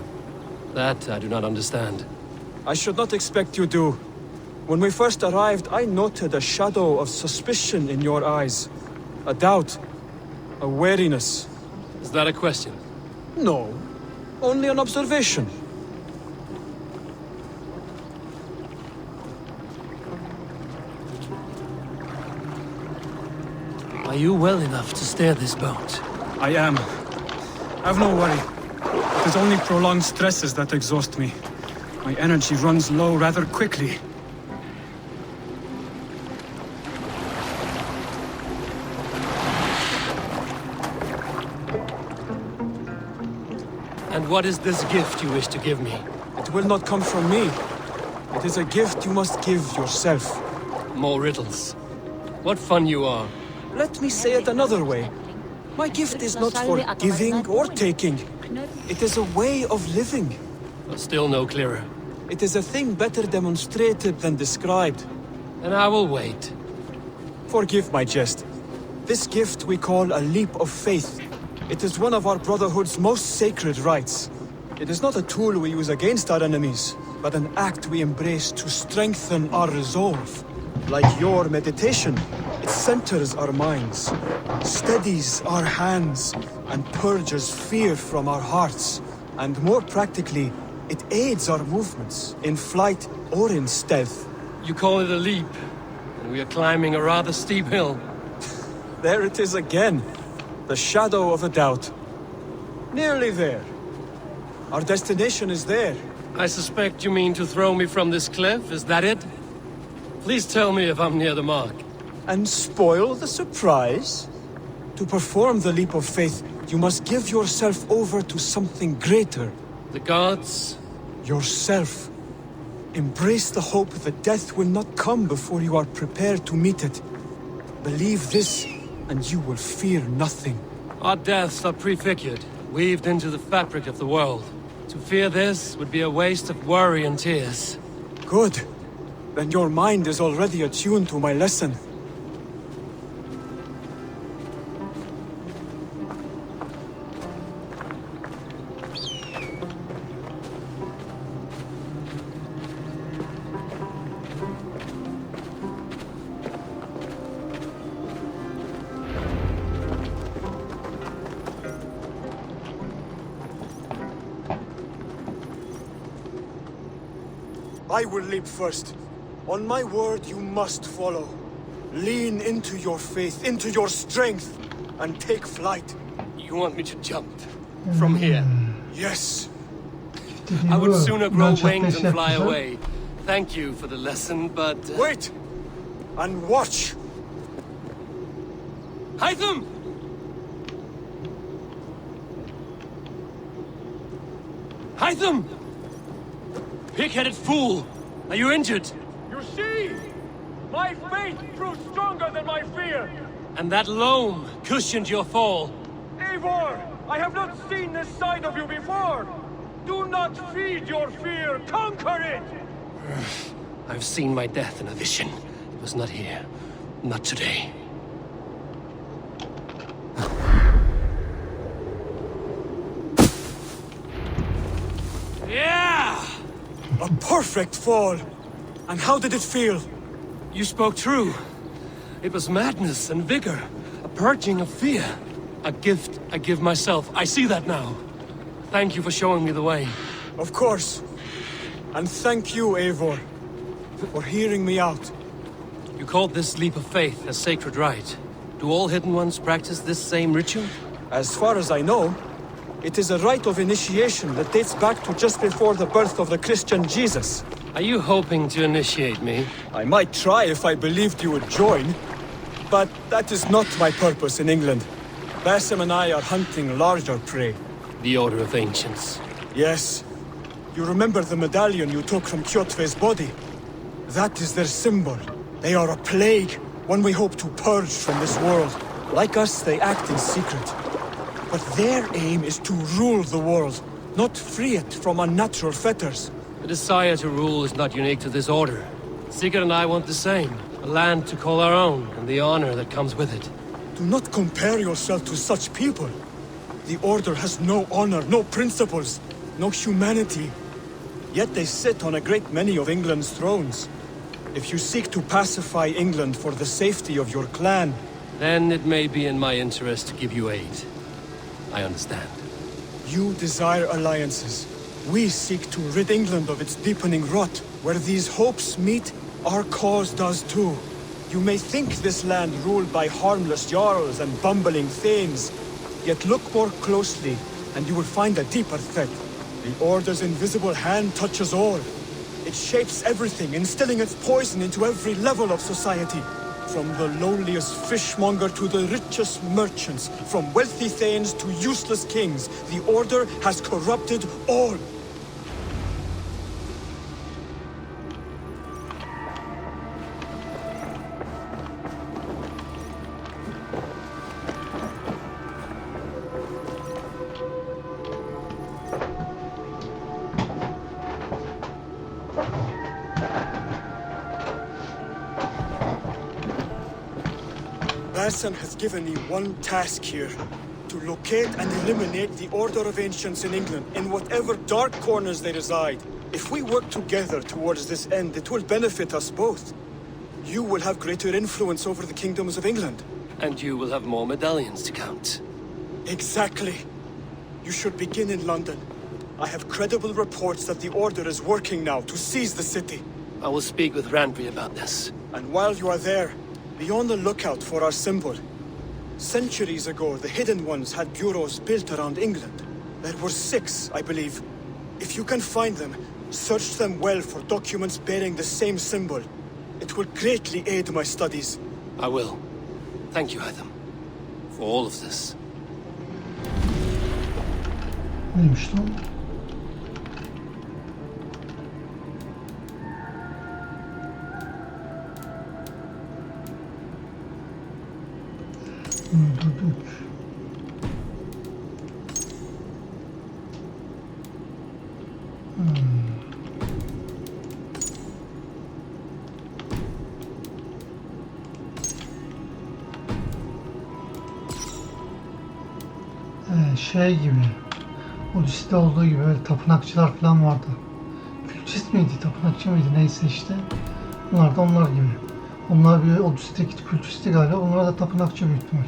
That I do not understand. I should not expect you do. When we first arrived, I noted a shadow of suspicion in your eyes. A doubt. A wariness. Is that a question? No. Only an observation. Are you well enough to steer this boat? I am. Have no worry. It is only prolonged stresses that exhaust me. My energy runs low rather quickly. And what is this gift you wish to give me? It will not come from me. It is a gift you must give yourself. More riddles. What fun you are. Let me say it another way. My gift is not for giving or taking. It is a way of living. Still no clearer. It is a thing better demonstrated than described. And I will wait. Forgive my jest. This gift we call a leap of faith. It is one of our Brotherhood's most sacred rites. It is not a tool we use against our enemies, but an act we embrace to strengthen our resolve. Like your meditation, it centers our minds, steadies our hands, and purges fear from our hearts. And more practically, it aids our movements, in flight or in stealth. You call it a leap, and we are climbing a rather steep hill. There it is again. The shadow of a doubt. Nearly there. Our destination is there. I suspect you mean to throw me from this cliff, is that it? Please tell me if I'm near the mark. And spoil the surprise? To perform the leap of faith, you must give yourself over to something greater. The gods? Yourself. Embrace the hope that death will not come before you are prepared to meet it. Believe this, and you will fear nothing. Our deaths are prefigured, weaved into the fabric of the world. To fear this would be a waste of worry and tears. Good. Then your mind is already attuned to my lesson. I will leap first. On my word, you must follow. Lean into your faith, into your strength, and take flight. You want me to jump? From here? Yes. I would sooner grow wings and fly away. Thank you for the lesson, but... Wait! And watch! Hytham! Hytham! Pig-headed fool! Are you injured? You see? My faith proved stronger than my fear! And that loam cushioned your fall. Eivor! I have not seen this side of you before! Do not feed your fear, conquer it! I've seen my death in a vision. It was not here. Not today. perfect fall. And how did it feel? You spoke true. It was madness and vigor, a purging of fear. A gift I give myself. I see that now. Thank you for showing me the way. Of course. And thank you, Eivor, for hearing me out. You called this leap of faith a sacred rite. Do all Hidden Ones practice this same ritual? As far as I know, it is a rite of initiation that dates back to just before the birth of the Christian Jesus. Are you hoping to initiate me? I might try if I believed you would join, but that is not my purpose in England. Basim and I are hunting larger prey. The Order of Ancients. Yes. You remember the medallion you took from Kjotve's body? That is their symbol. They are a plague, one we hope to purge from this world. Like us, they act in secret. But their aim is to rule the world, not free it from unnatural fetters. The desire to rule is not unique to this order. Sigurd and I want the same. A land to call our own, and the honor that comes with it. Do not compare yourself to such people. The Order has no honor, no principles, no humanity. Yet they sit on a great many of England's thrones. If you seek to pacify England for the safety of your clan, then it may be in my interest to give you aid. I understand. You desire alliances. We seek to rid England of its deepening rot. Where these hopes meet, our cause does too. You may think this land ruled by harmless jarls and bumbling thanes. Yet look more closely, and you will find a deeper threat. The Order's invisible hand touches all. It shapes everything, instilling its poison into every level of society. From the lowliest fishmonger to the richest merchants, from wealthy thanes to useless kings, the Order has corrupted all. Basim has given me one task here. To locate and eliminate the Order of Ancients in England, in whatever dark corners they reside. If we work together towards this end, it will benefit us both. You will have greater influence over the kingdoms of England. And you will have more medallions to count. Exactly. You should begin in London. I have credible reports that the Order is working now to seize the city. I will speak with Randvi about this. And while you are there, be on the lookout for our symbol. Centuries ago, the Hidden Ones had bureaus built around England. There were 6, I believe. If you can find them, search them well for documents bearing the same symbol. It will greatly aid my studies. I will. Thank you, Adam, for all of this. Neymiş lan? Durduk. Şey gibi, o listede olduğu gibi böyle tapınakçılar falan vardı. Kültist miydi, tapınakçı mıydı, neyse işte. Bunlar da onlar gibi. Onlar bir Odyssey'deki kültisti galiba, onlar da tapınakçı büyük ihtimal.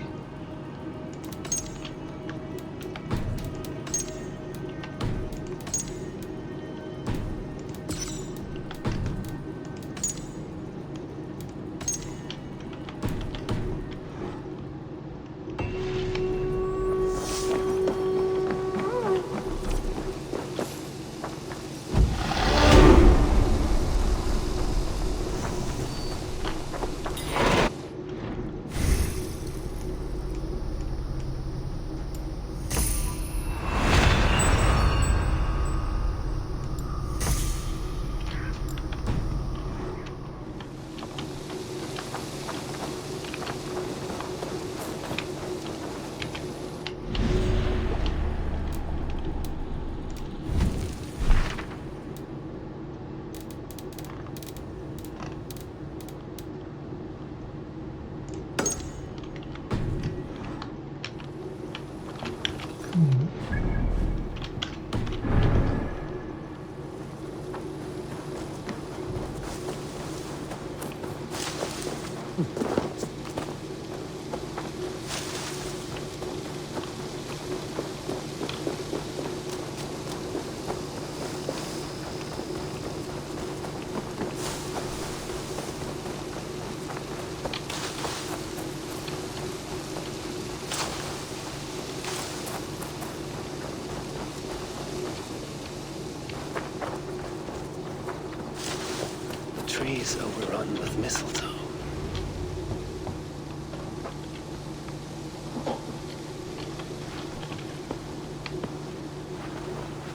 trees overrun with mistletoe.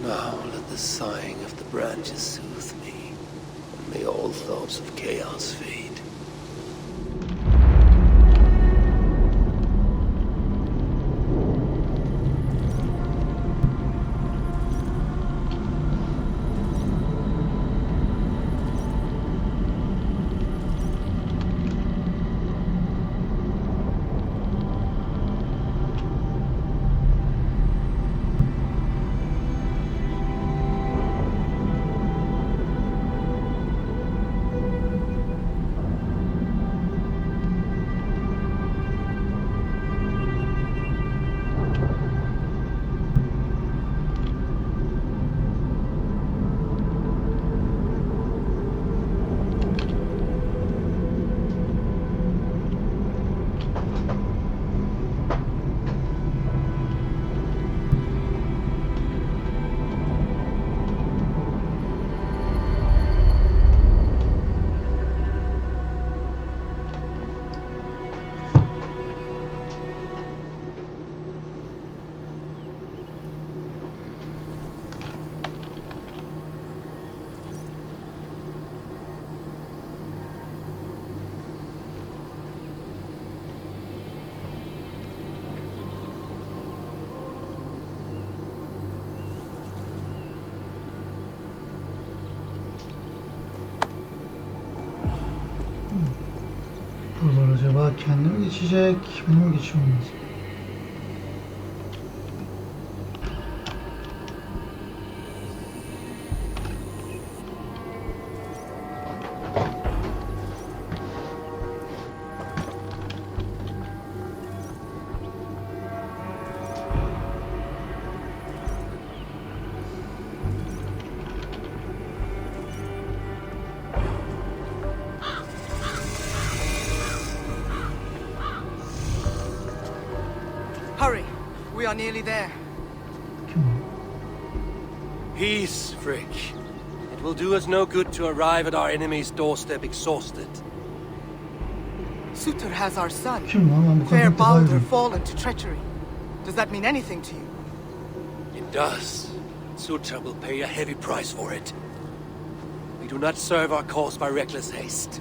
Now let the sighing of the branches soothe me, and may all thoughts of chaos fade. Buralar acaba kendi mi geçecek, benim mi geçmem lazım? Hurry! We are nearly there. Peace, Frick. It will do us no good to arrive at our enemy's doorstep exhausted. Sutor has our son. Kim lan? Ben bu Fair kadar Balder değilim. fallen to treachery. Does that mean anything to you? It does. Sutor will pay a heavy price for it. We do not serve our cause by reckless haste.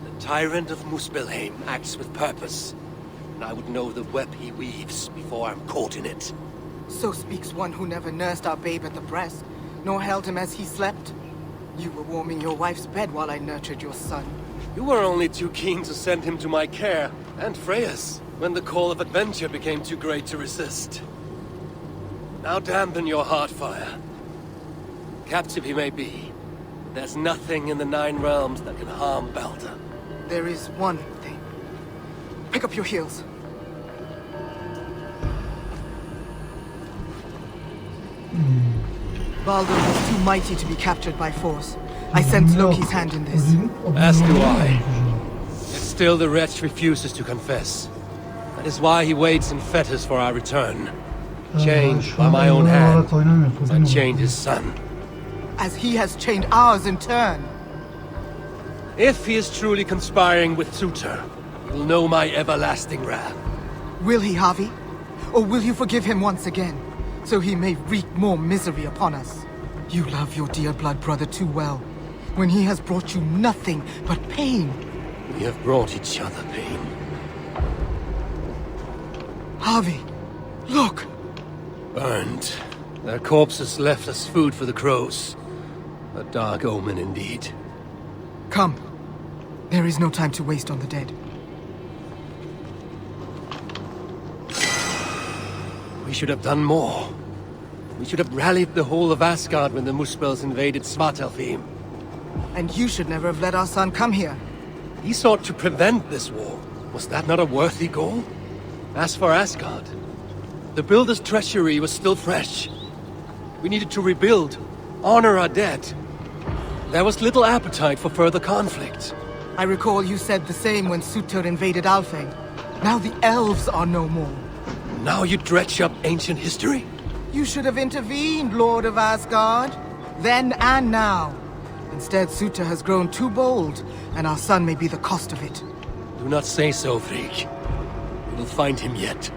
The tyrant of Muspelheim acts with purpose, and I would know the web he weaves before I'm caught in it. So speaks one who never nursed our babe at the breast, nor held him as he slept. You were warming your wife's bed while I nurtured your son. You were only too keen to send him to my care, and Freya's, when the call of adventure became too great to resist. Now dampen your heart fire. Captive he may be, there's nothing in the 9 realms that can harm Balder. There is one thing. Pick up your heels. Balder was too mighty to be captured by force. I sense Loki's hand in this. As do I. Yet still the wretch refuses to confess. That is why he waits in fetters for our return. Chained by my own hand, as I chained his son. As he has chained ours in turn. If he is truly conspiring with Sutor, he will know my everlasting wrath. Will he, Harvey? Or will you forgive him once again, so he may wreak more misery upon us? You love your dear blood brother too well, when he has brought you nothing but pain. We have brought each other pain. Harvey, look! Burned. Their corpses left as food for the crows. A dark omen indeed. Come. There is no time to waste on the dead. We should have done more. We should have rallied the whole of Asgard when the Muspels invaded Svartalfheim. And you should never have let our son come here. He sought to prevent this war. Was that not a worthy goal? As for Asgard, the Builder's treachery was still fresh. We needed to rebuild, honor our dead. There was little appetite for further conflict. I recall you said the same when Sutor invaded Alfheim. Now the elves are no more. Now you dredge up ancient history? You should have intervened, Lord of Asgard. Then and now. Instead, Suta has grown too bold, and our son may be the cost of it. Do not say so, Frigg. We will find him yet.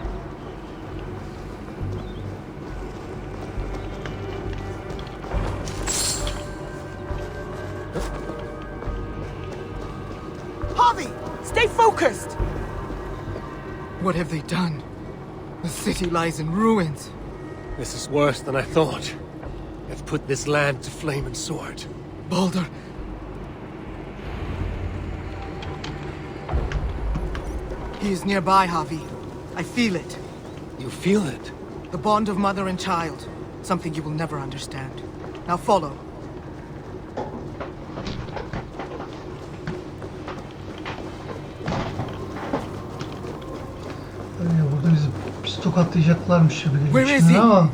Harvey! Stay focused! What have they done? The city lies in ruins. This is worse than I thought. They've put this land to flame and sword. Baldur. He is nearby, Harvey. I feel it. You feel it? The bond of mother and child. Something you will never understand. Now follow. Burada bizi tokatlayacaklarmış gibi Where geliyor is şimdi he? ama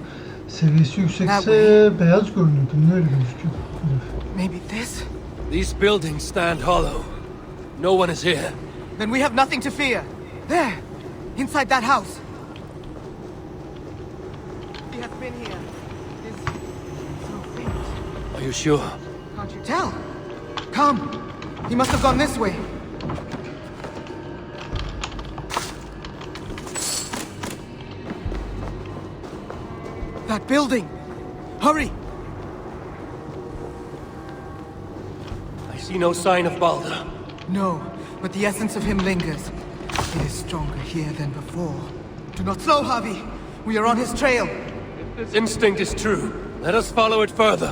seviyesi yüksekse beyaz görünüyordu. Ne öyle gözüküyor? Maybe this? These buildings stand hollow. No one is here. Then we have nothing to fear. There! Inside that house. He has been here. Is so faint. Are you sure? Can't you tell? Come. He must have gone this way. That building! Hurry! I see no sign of Baldur. No, but the essence of him lingers. It is stronger here than before. Do not slow, Harvey! We are on his trail! If this instinct is true, let us follow it further.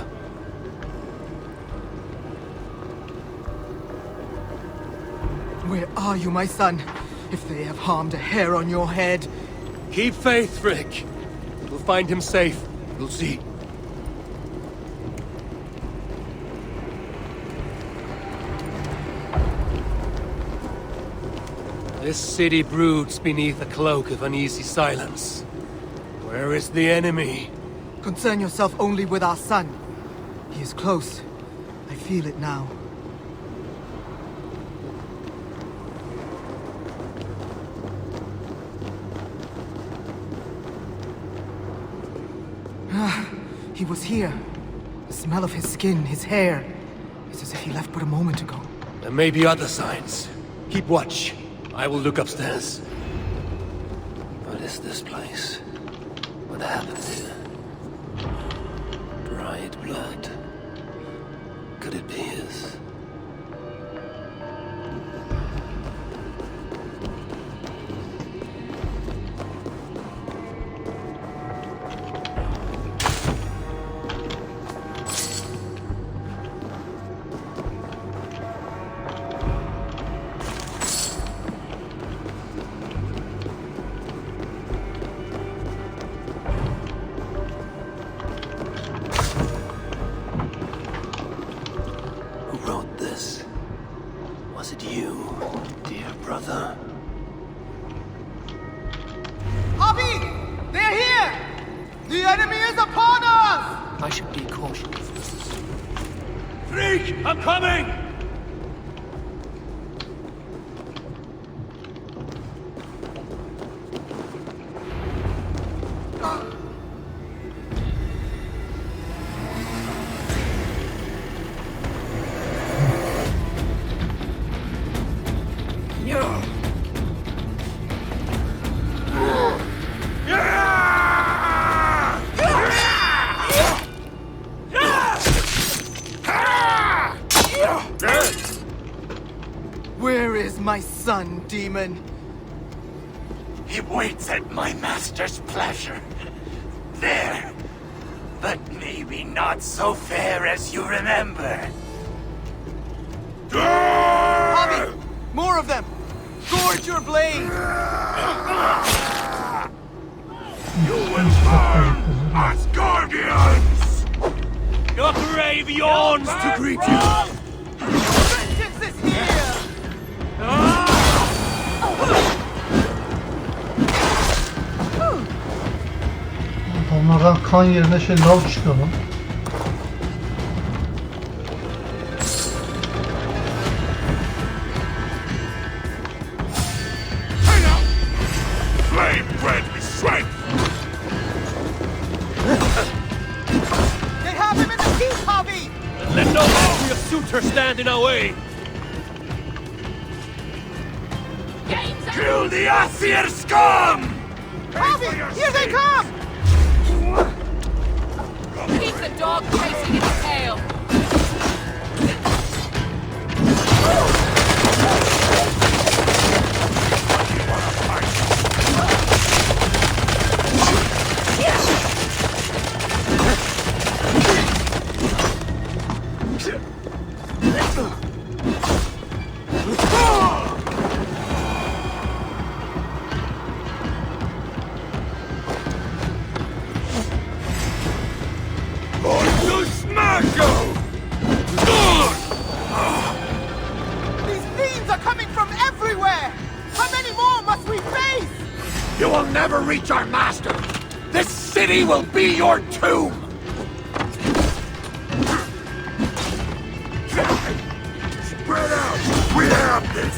Where are you, my son? If they have harmed a hair on your head... Keep faith, Rick. We'll find him safe. You'll see. This city broods beneath a cloak of uneasy silence. Where is the enemy? Concern yourself only with our son. He is close. I feel it now. He was here. The smell of his skin, his hair. It's as if he left but a moment ago. There may be other signs. Keep watch. I will look upstairs. What is this place? What happened here? Dried blood. Could it be his? I'm coming! Where is my son, demon? He waits at my master's pleasure. There. But maybe not so fair as you remember. Bobby! More of them! Gorge your blade! You will burn, Asgardians! Your grave yawns to greet you! Vengeance is here! Adamlardan kan yerine lav çıkıyor lan. Flame bred me strength! They have him in the teeth, Bobby! Let no man be let her stand in our way. Kill the Asir scum! Harvey, here they come! Keep the dog chasing its tail. These fiends are coming from everywhere! How many more must we face? You will never reach our master! This city will be your tomb! Spread out! We have this!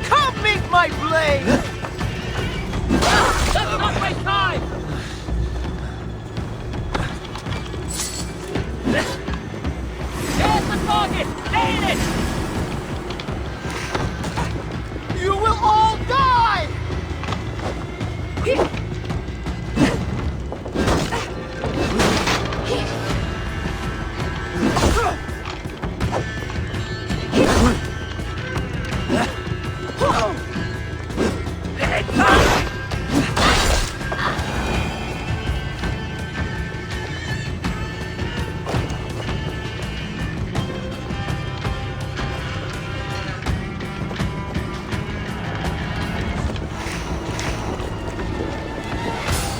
Come meet my blade! Let's not waste time! There's the target! Nail it! You will all die!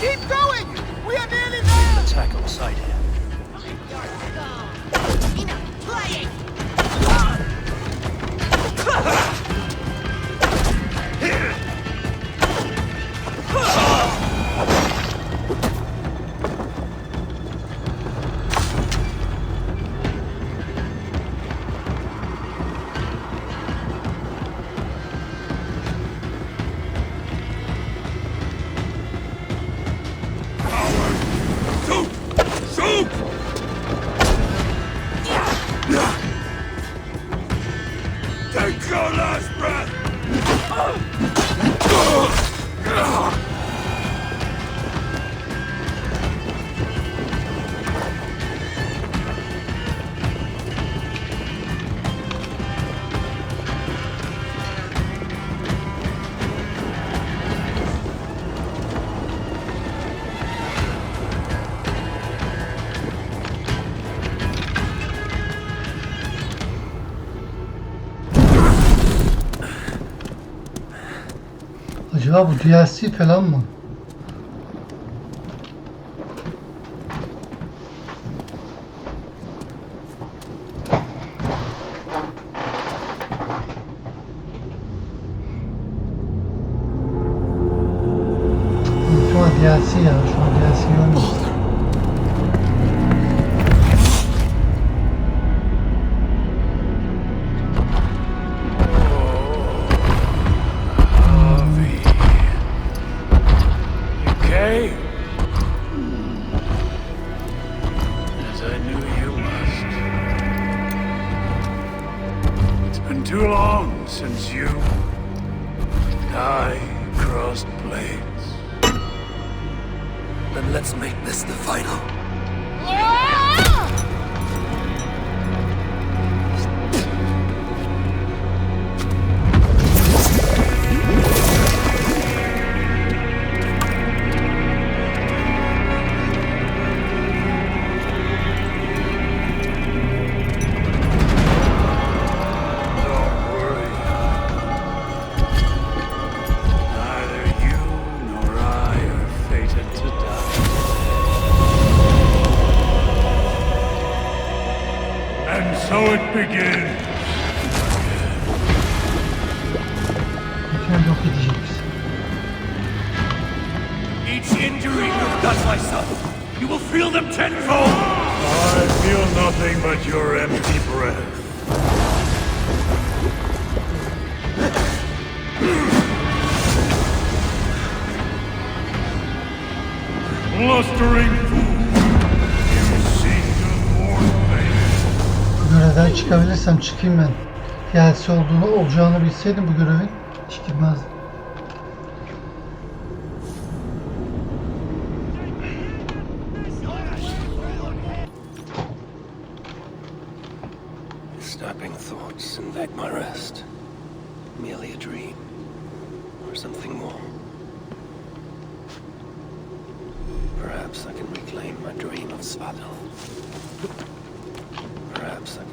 Keep going! We are nearly there! Attack on sight here. Enough playing! Shoot! Take your last breath! Acaba bu DLC falan mı? Şu an DLC ya. Şu an DLC görmüyorum. As I knew you must. It's been too long since you and I crossed blades. Then let's make this the final. So it begins. Lütfen yok edeceğiz. Each injury you've done my son, you will feel them tenfold! I feel nothing but your empty breath. Blustering fool! You seek to thwart me. Görevden çıkabilirsem çıkayım ben. DLC olacağını bilseydim bu görevin hiç girmezdim. Disturbing thoughts invade my rest. Merely a dream, or something more. Perhaps I can reclaim my dream of Svadil. Perhaps I can...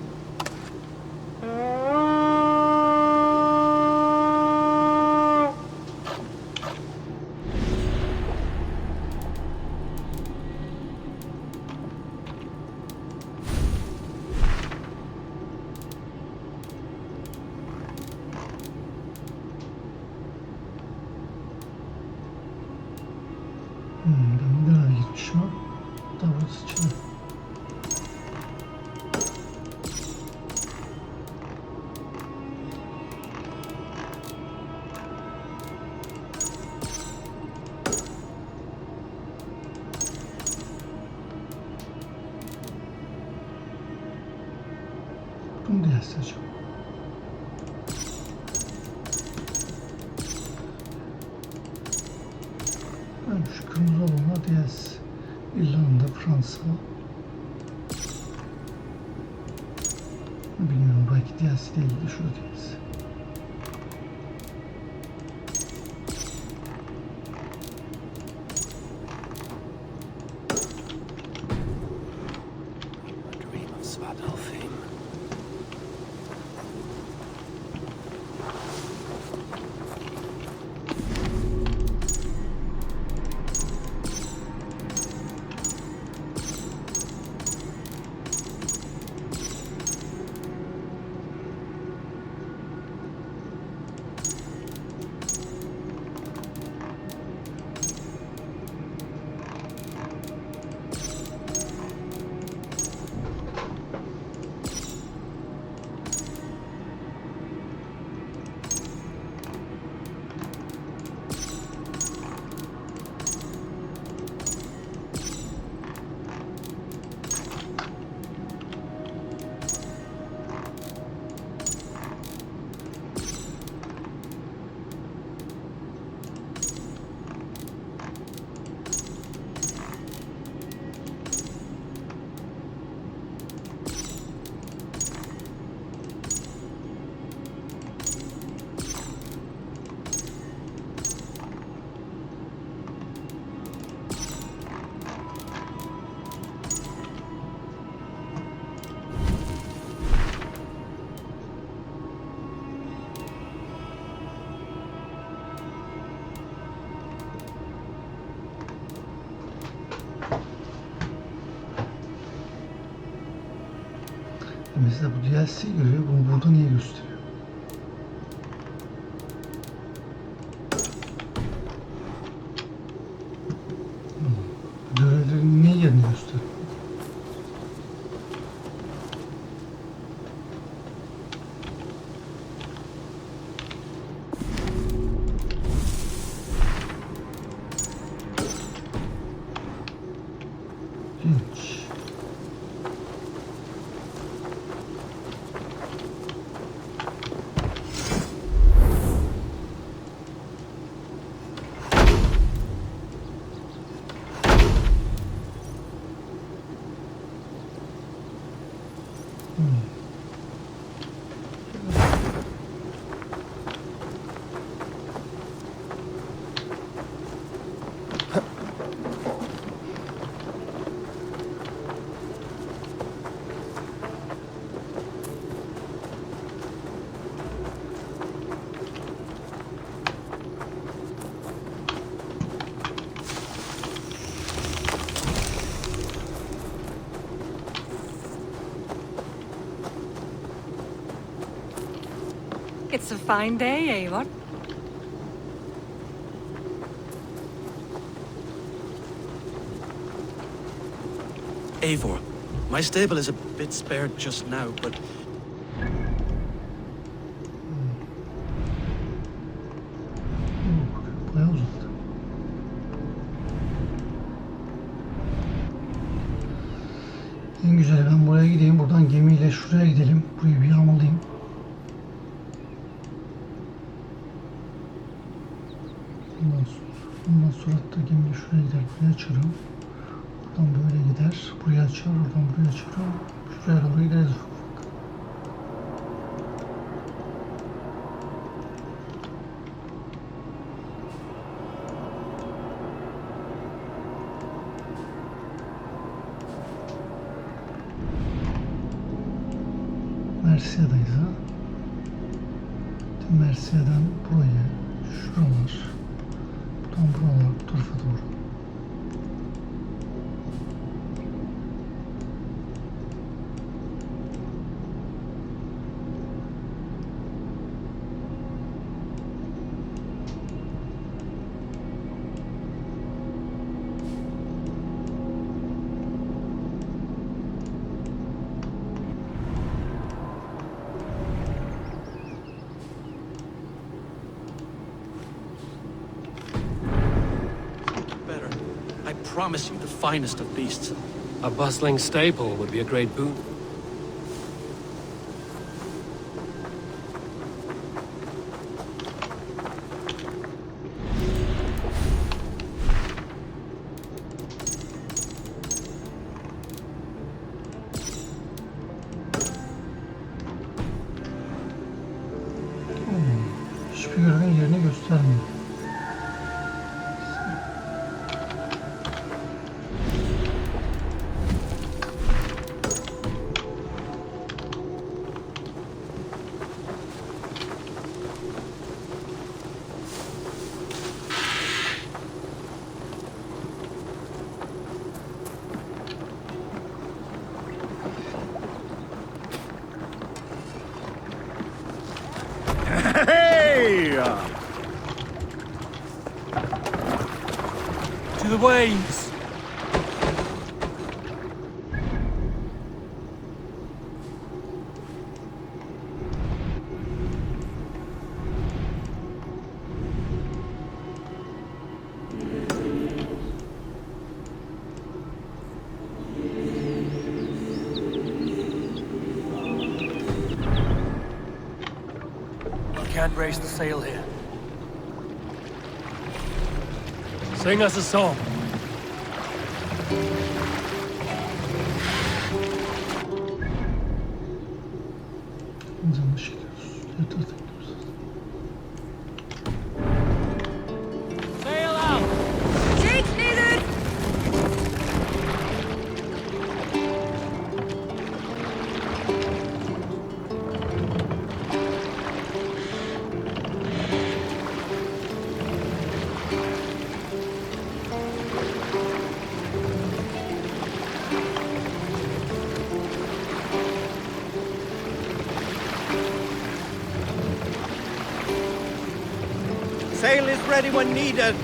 Ben nereye gitmişim o? Davranış içine. Bunu da yazacağım. Şu kırmızı olanlar DS. İrlanda, Fransa. Bilmiyorum, belki DS değil de şurada DS. Mesela bu DLC görüyor, bunu burada niye gösteriyor? Görevlerin niye yerini gösteriyor? İlginç. It's a fine day, Eivor. Eivor, my stable is a bit spared just now, but... Bayağı uzattı. En güzeli ben buraya gideyim. Buradan gemiyle şuraya gidelim. Burayı bir yağmalayayım. Ondan sonra da gemiyle şuraya gider. Buraya açarım. Buradan böyle gider. Buraya açar. Oradan buraya açarım. Şuraya doğru gideriz. Mersia'dayız ha. Mersia'dan buraya, şuralar, buradan buralar, bu tarafa doğru. I promise you the finest of beasts. A bustling stable would be a great boon. Hiçbir görevin yerini göstermiyor. To the waves! Can't raise the sail here. Sing us a song. Yanlış gidiyoruz. Yatağa gidiyoruz. Sail out! Shake needed! Sail is ready when needed.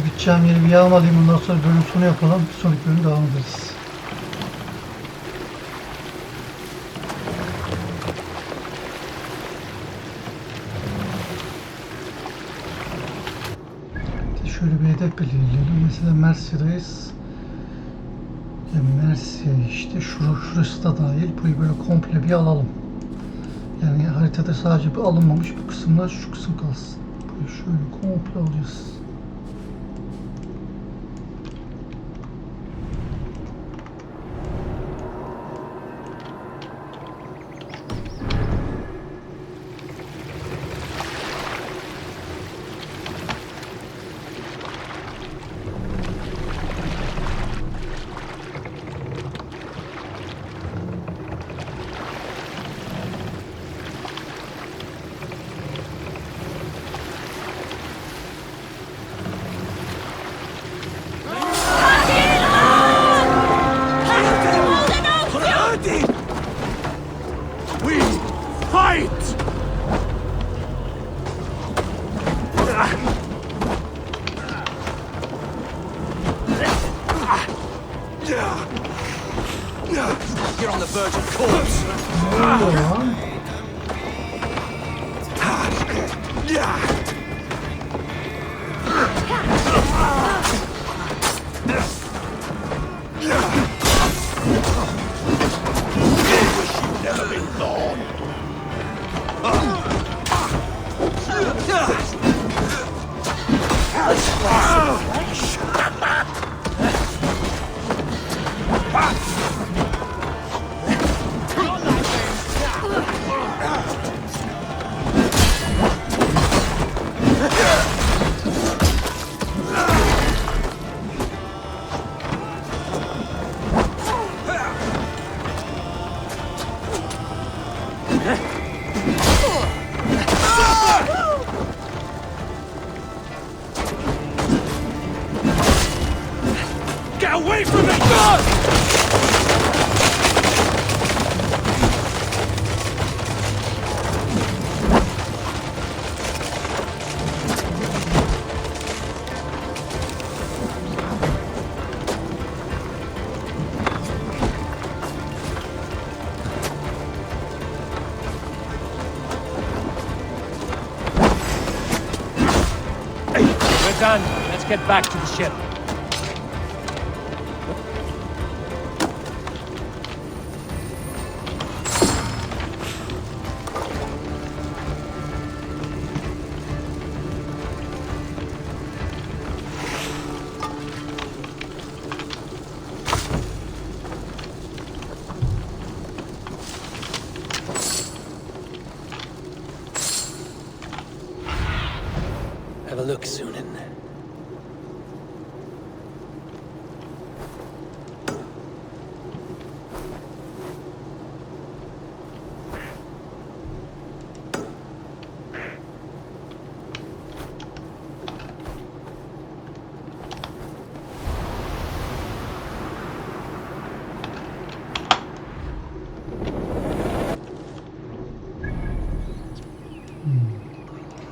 Gideceğim yeri bir yağmalayayım. Ondan sonra bölüm sonu yapalım. Bir sonraki bölüm devam ederiz. şöyle bir hedef belirleyelim. Mesela Mercy'deyiz. Mercy işte şurası da dahil. Burayı böyle komple bir alalım. Yani haritada sadece bir alınmamış bu kısımlar, şu kısım kalsın. Burayı şöyle komple alacağız. You're on the verge of corpse. Never been born. Get away from me! We're done. Let's get back to the ship. Have a look, Sunan.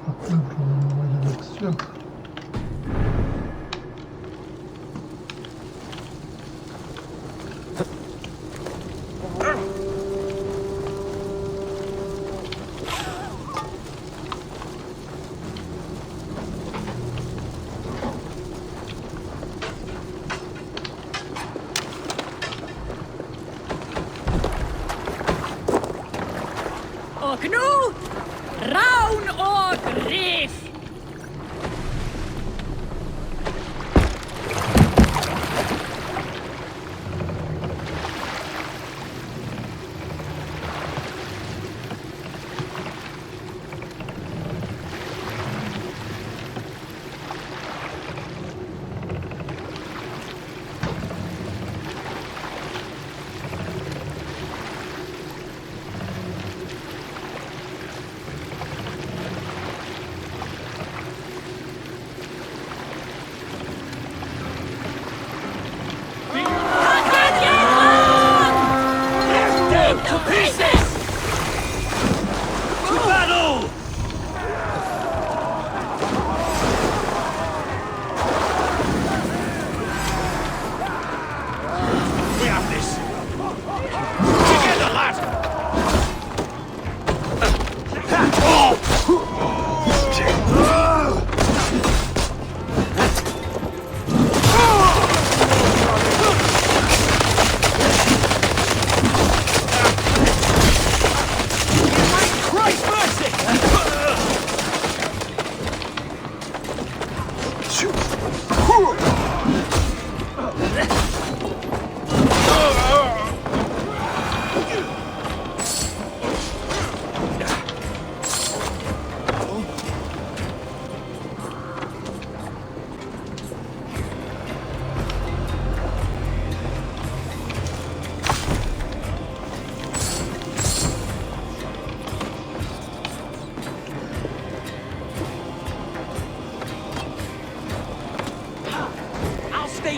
Farklı buraların alakası yok. Och nu, raun och riff!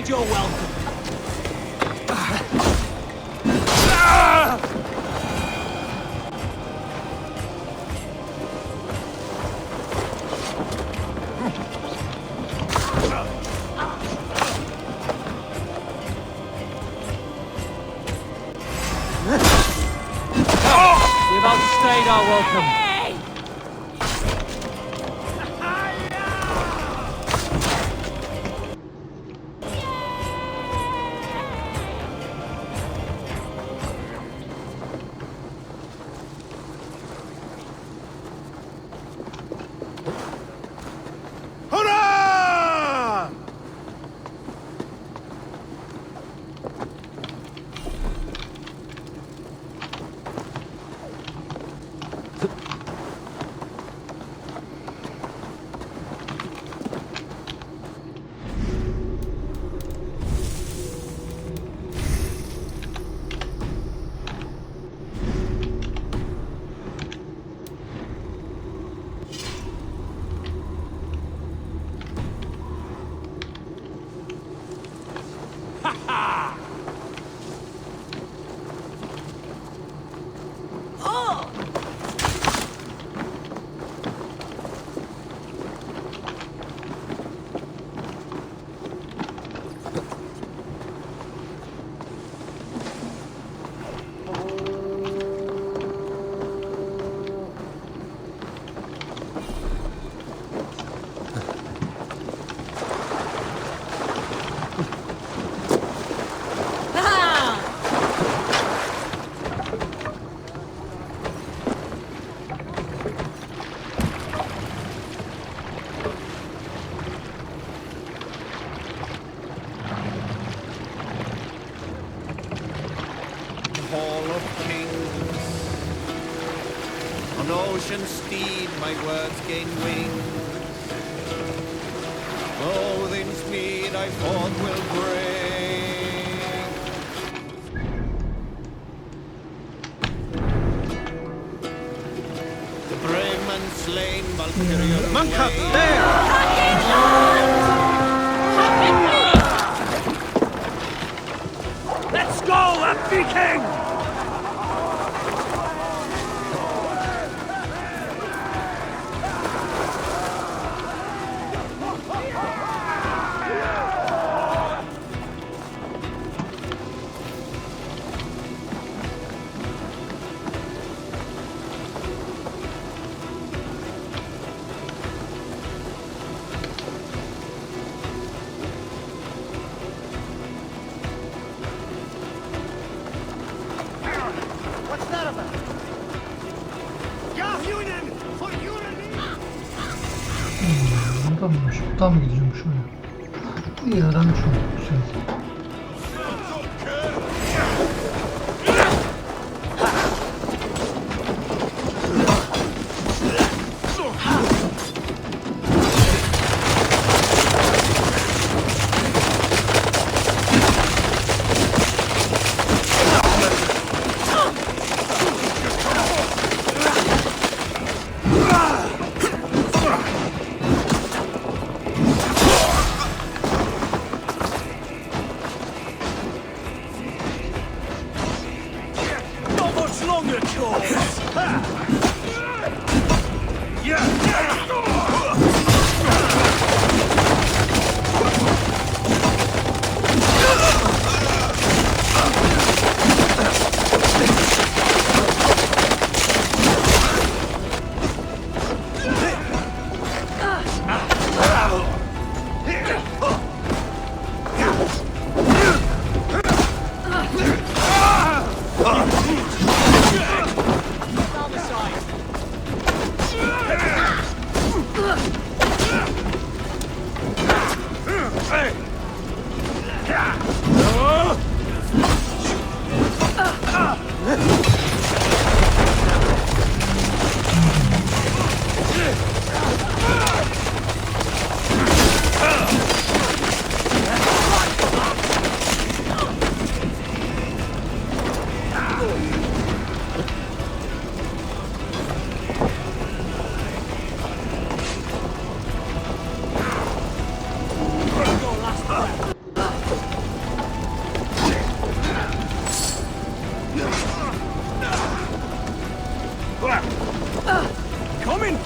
You're welcome. We've outstayed our welcome. On ocean steed my words gain wing. Loathing's mead I forth will bring. The brave man slain, Valkyrie Manka, there! Let's go, a Viking! Buradan mı gideceğim şöyle? İyi öğrenmiş olduk bu sefer.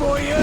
for you.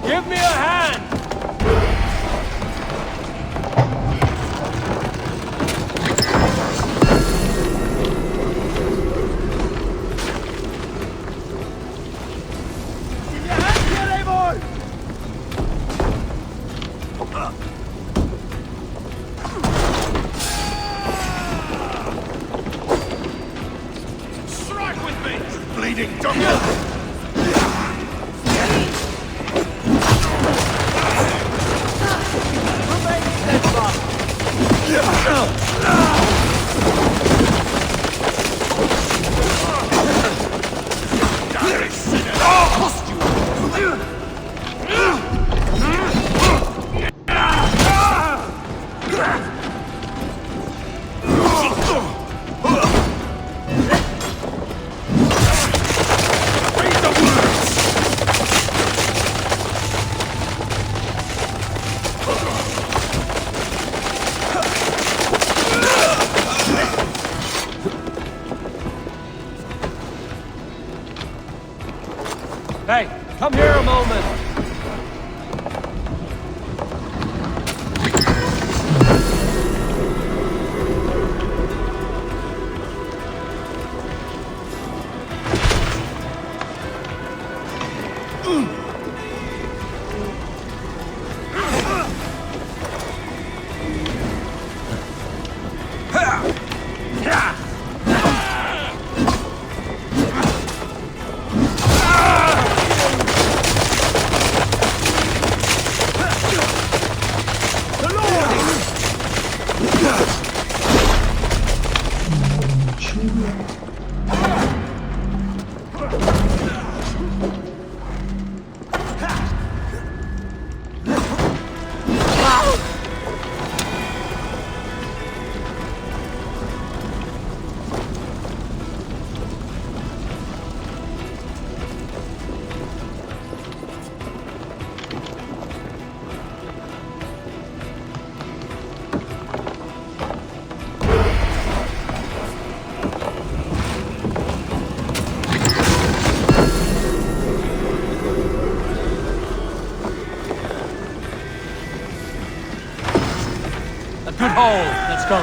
Give me a hand! Strike with me! Bleeding donkey! Hey, come here a moment. A good haul. Let's go.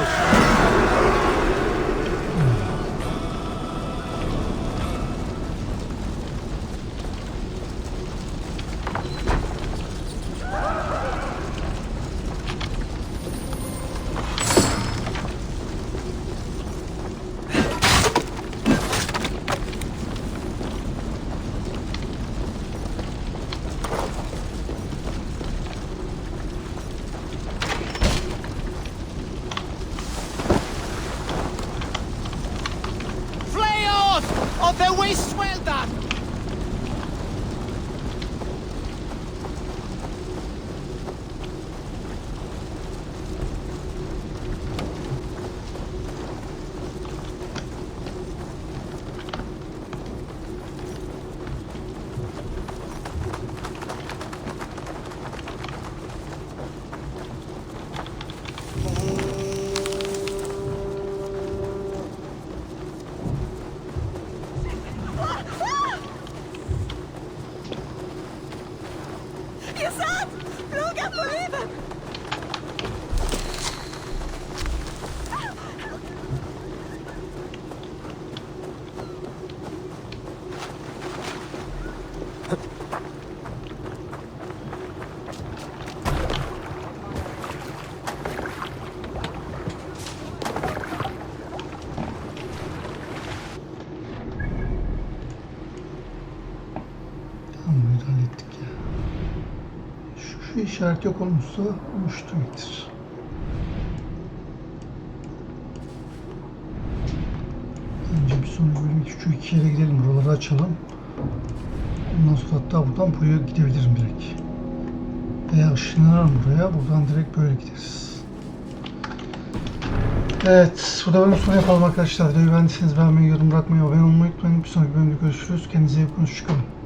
Şu işaret yok olmuşsa olmuş demektir. Önce bir sonraki bölüm şu iki yere gidelim. Buraları açalım. Ondan sonra hatta buradan buraya gidebilirim direkt. Veya ışınlanırım buraya. Buradan direkt böyle gideriz. Evet. Burada bölüm sonu yapalım arkadaşlar. Videoyu beğendiyseniz beğenmeyi, yorum bırakmayı, abone olmayı unutmayın. Bir sonraki bölümde görüşürüz. Kendinize iyi bakın. Hoşçakalın.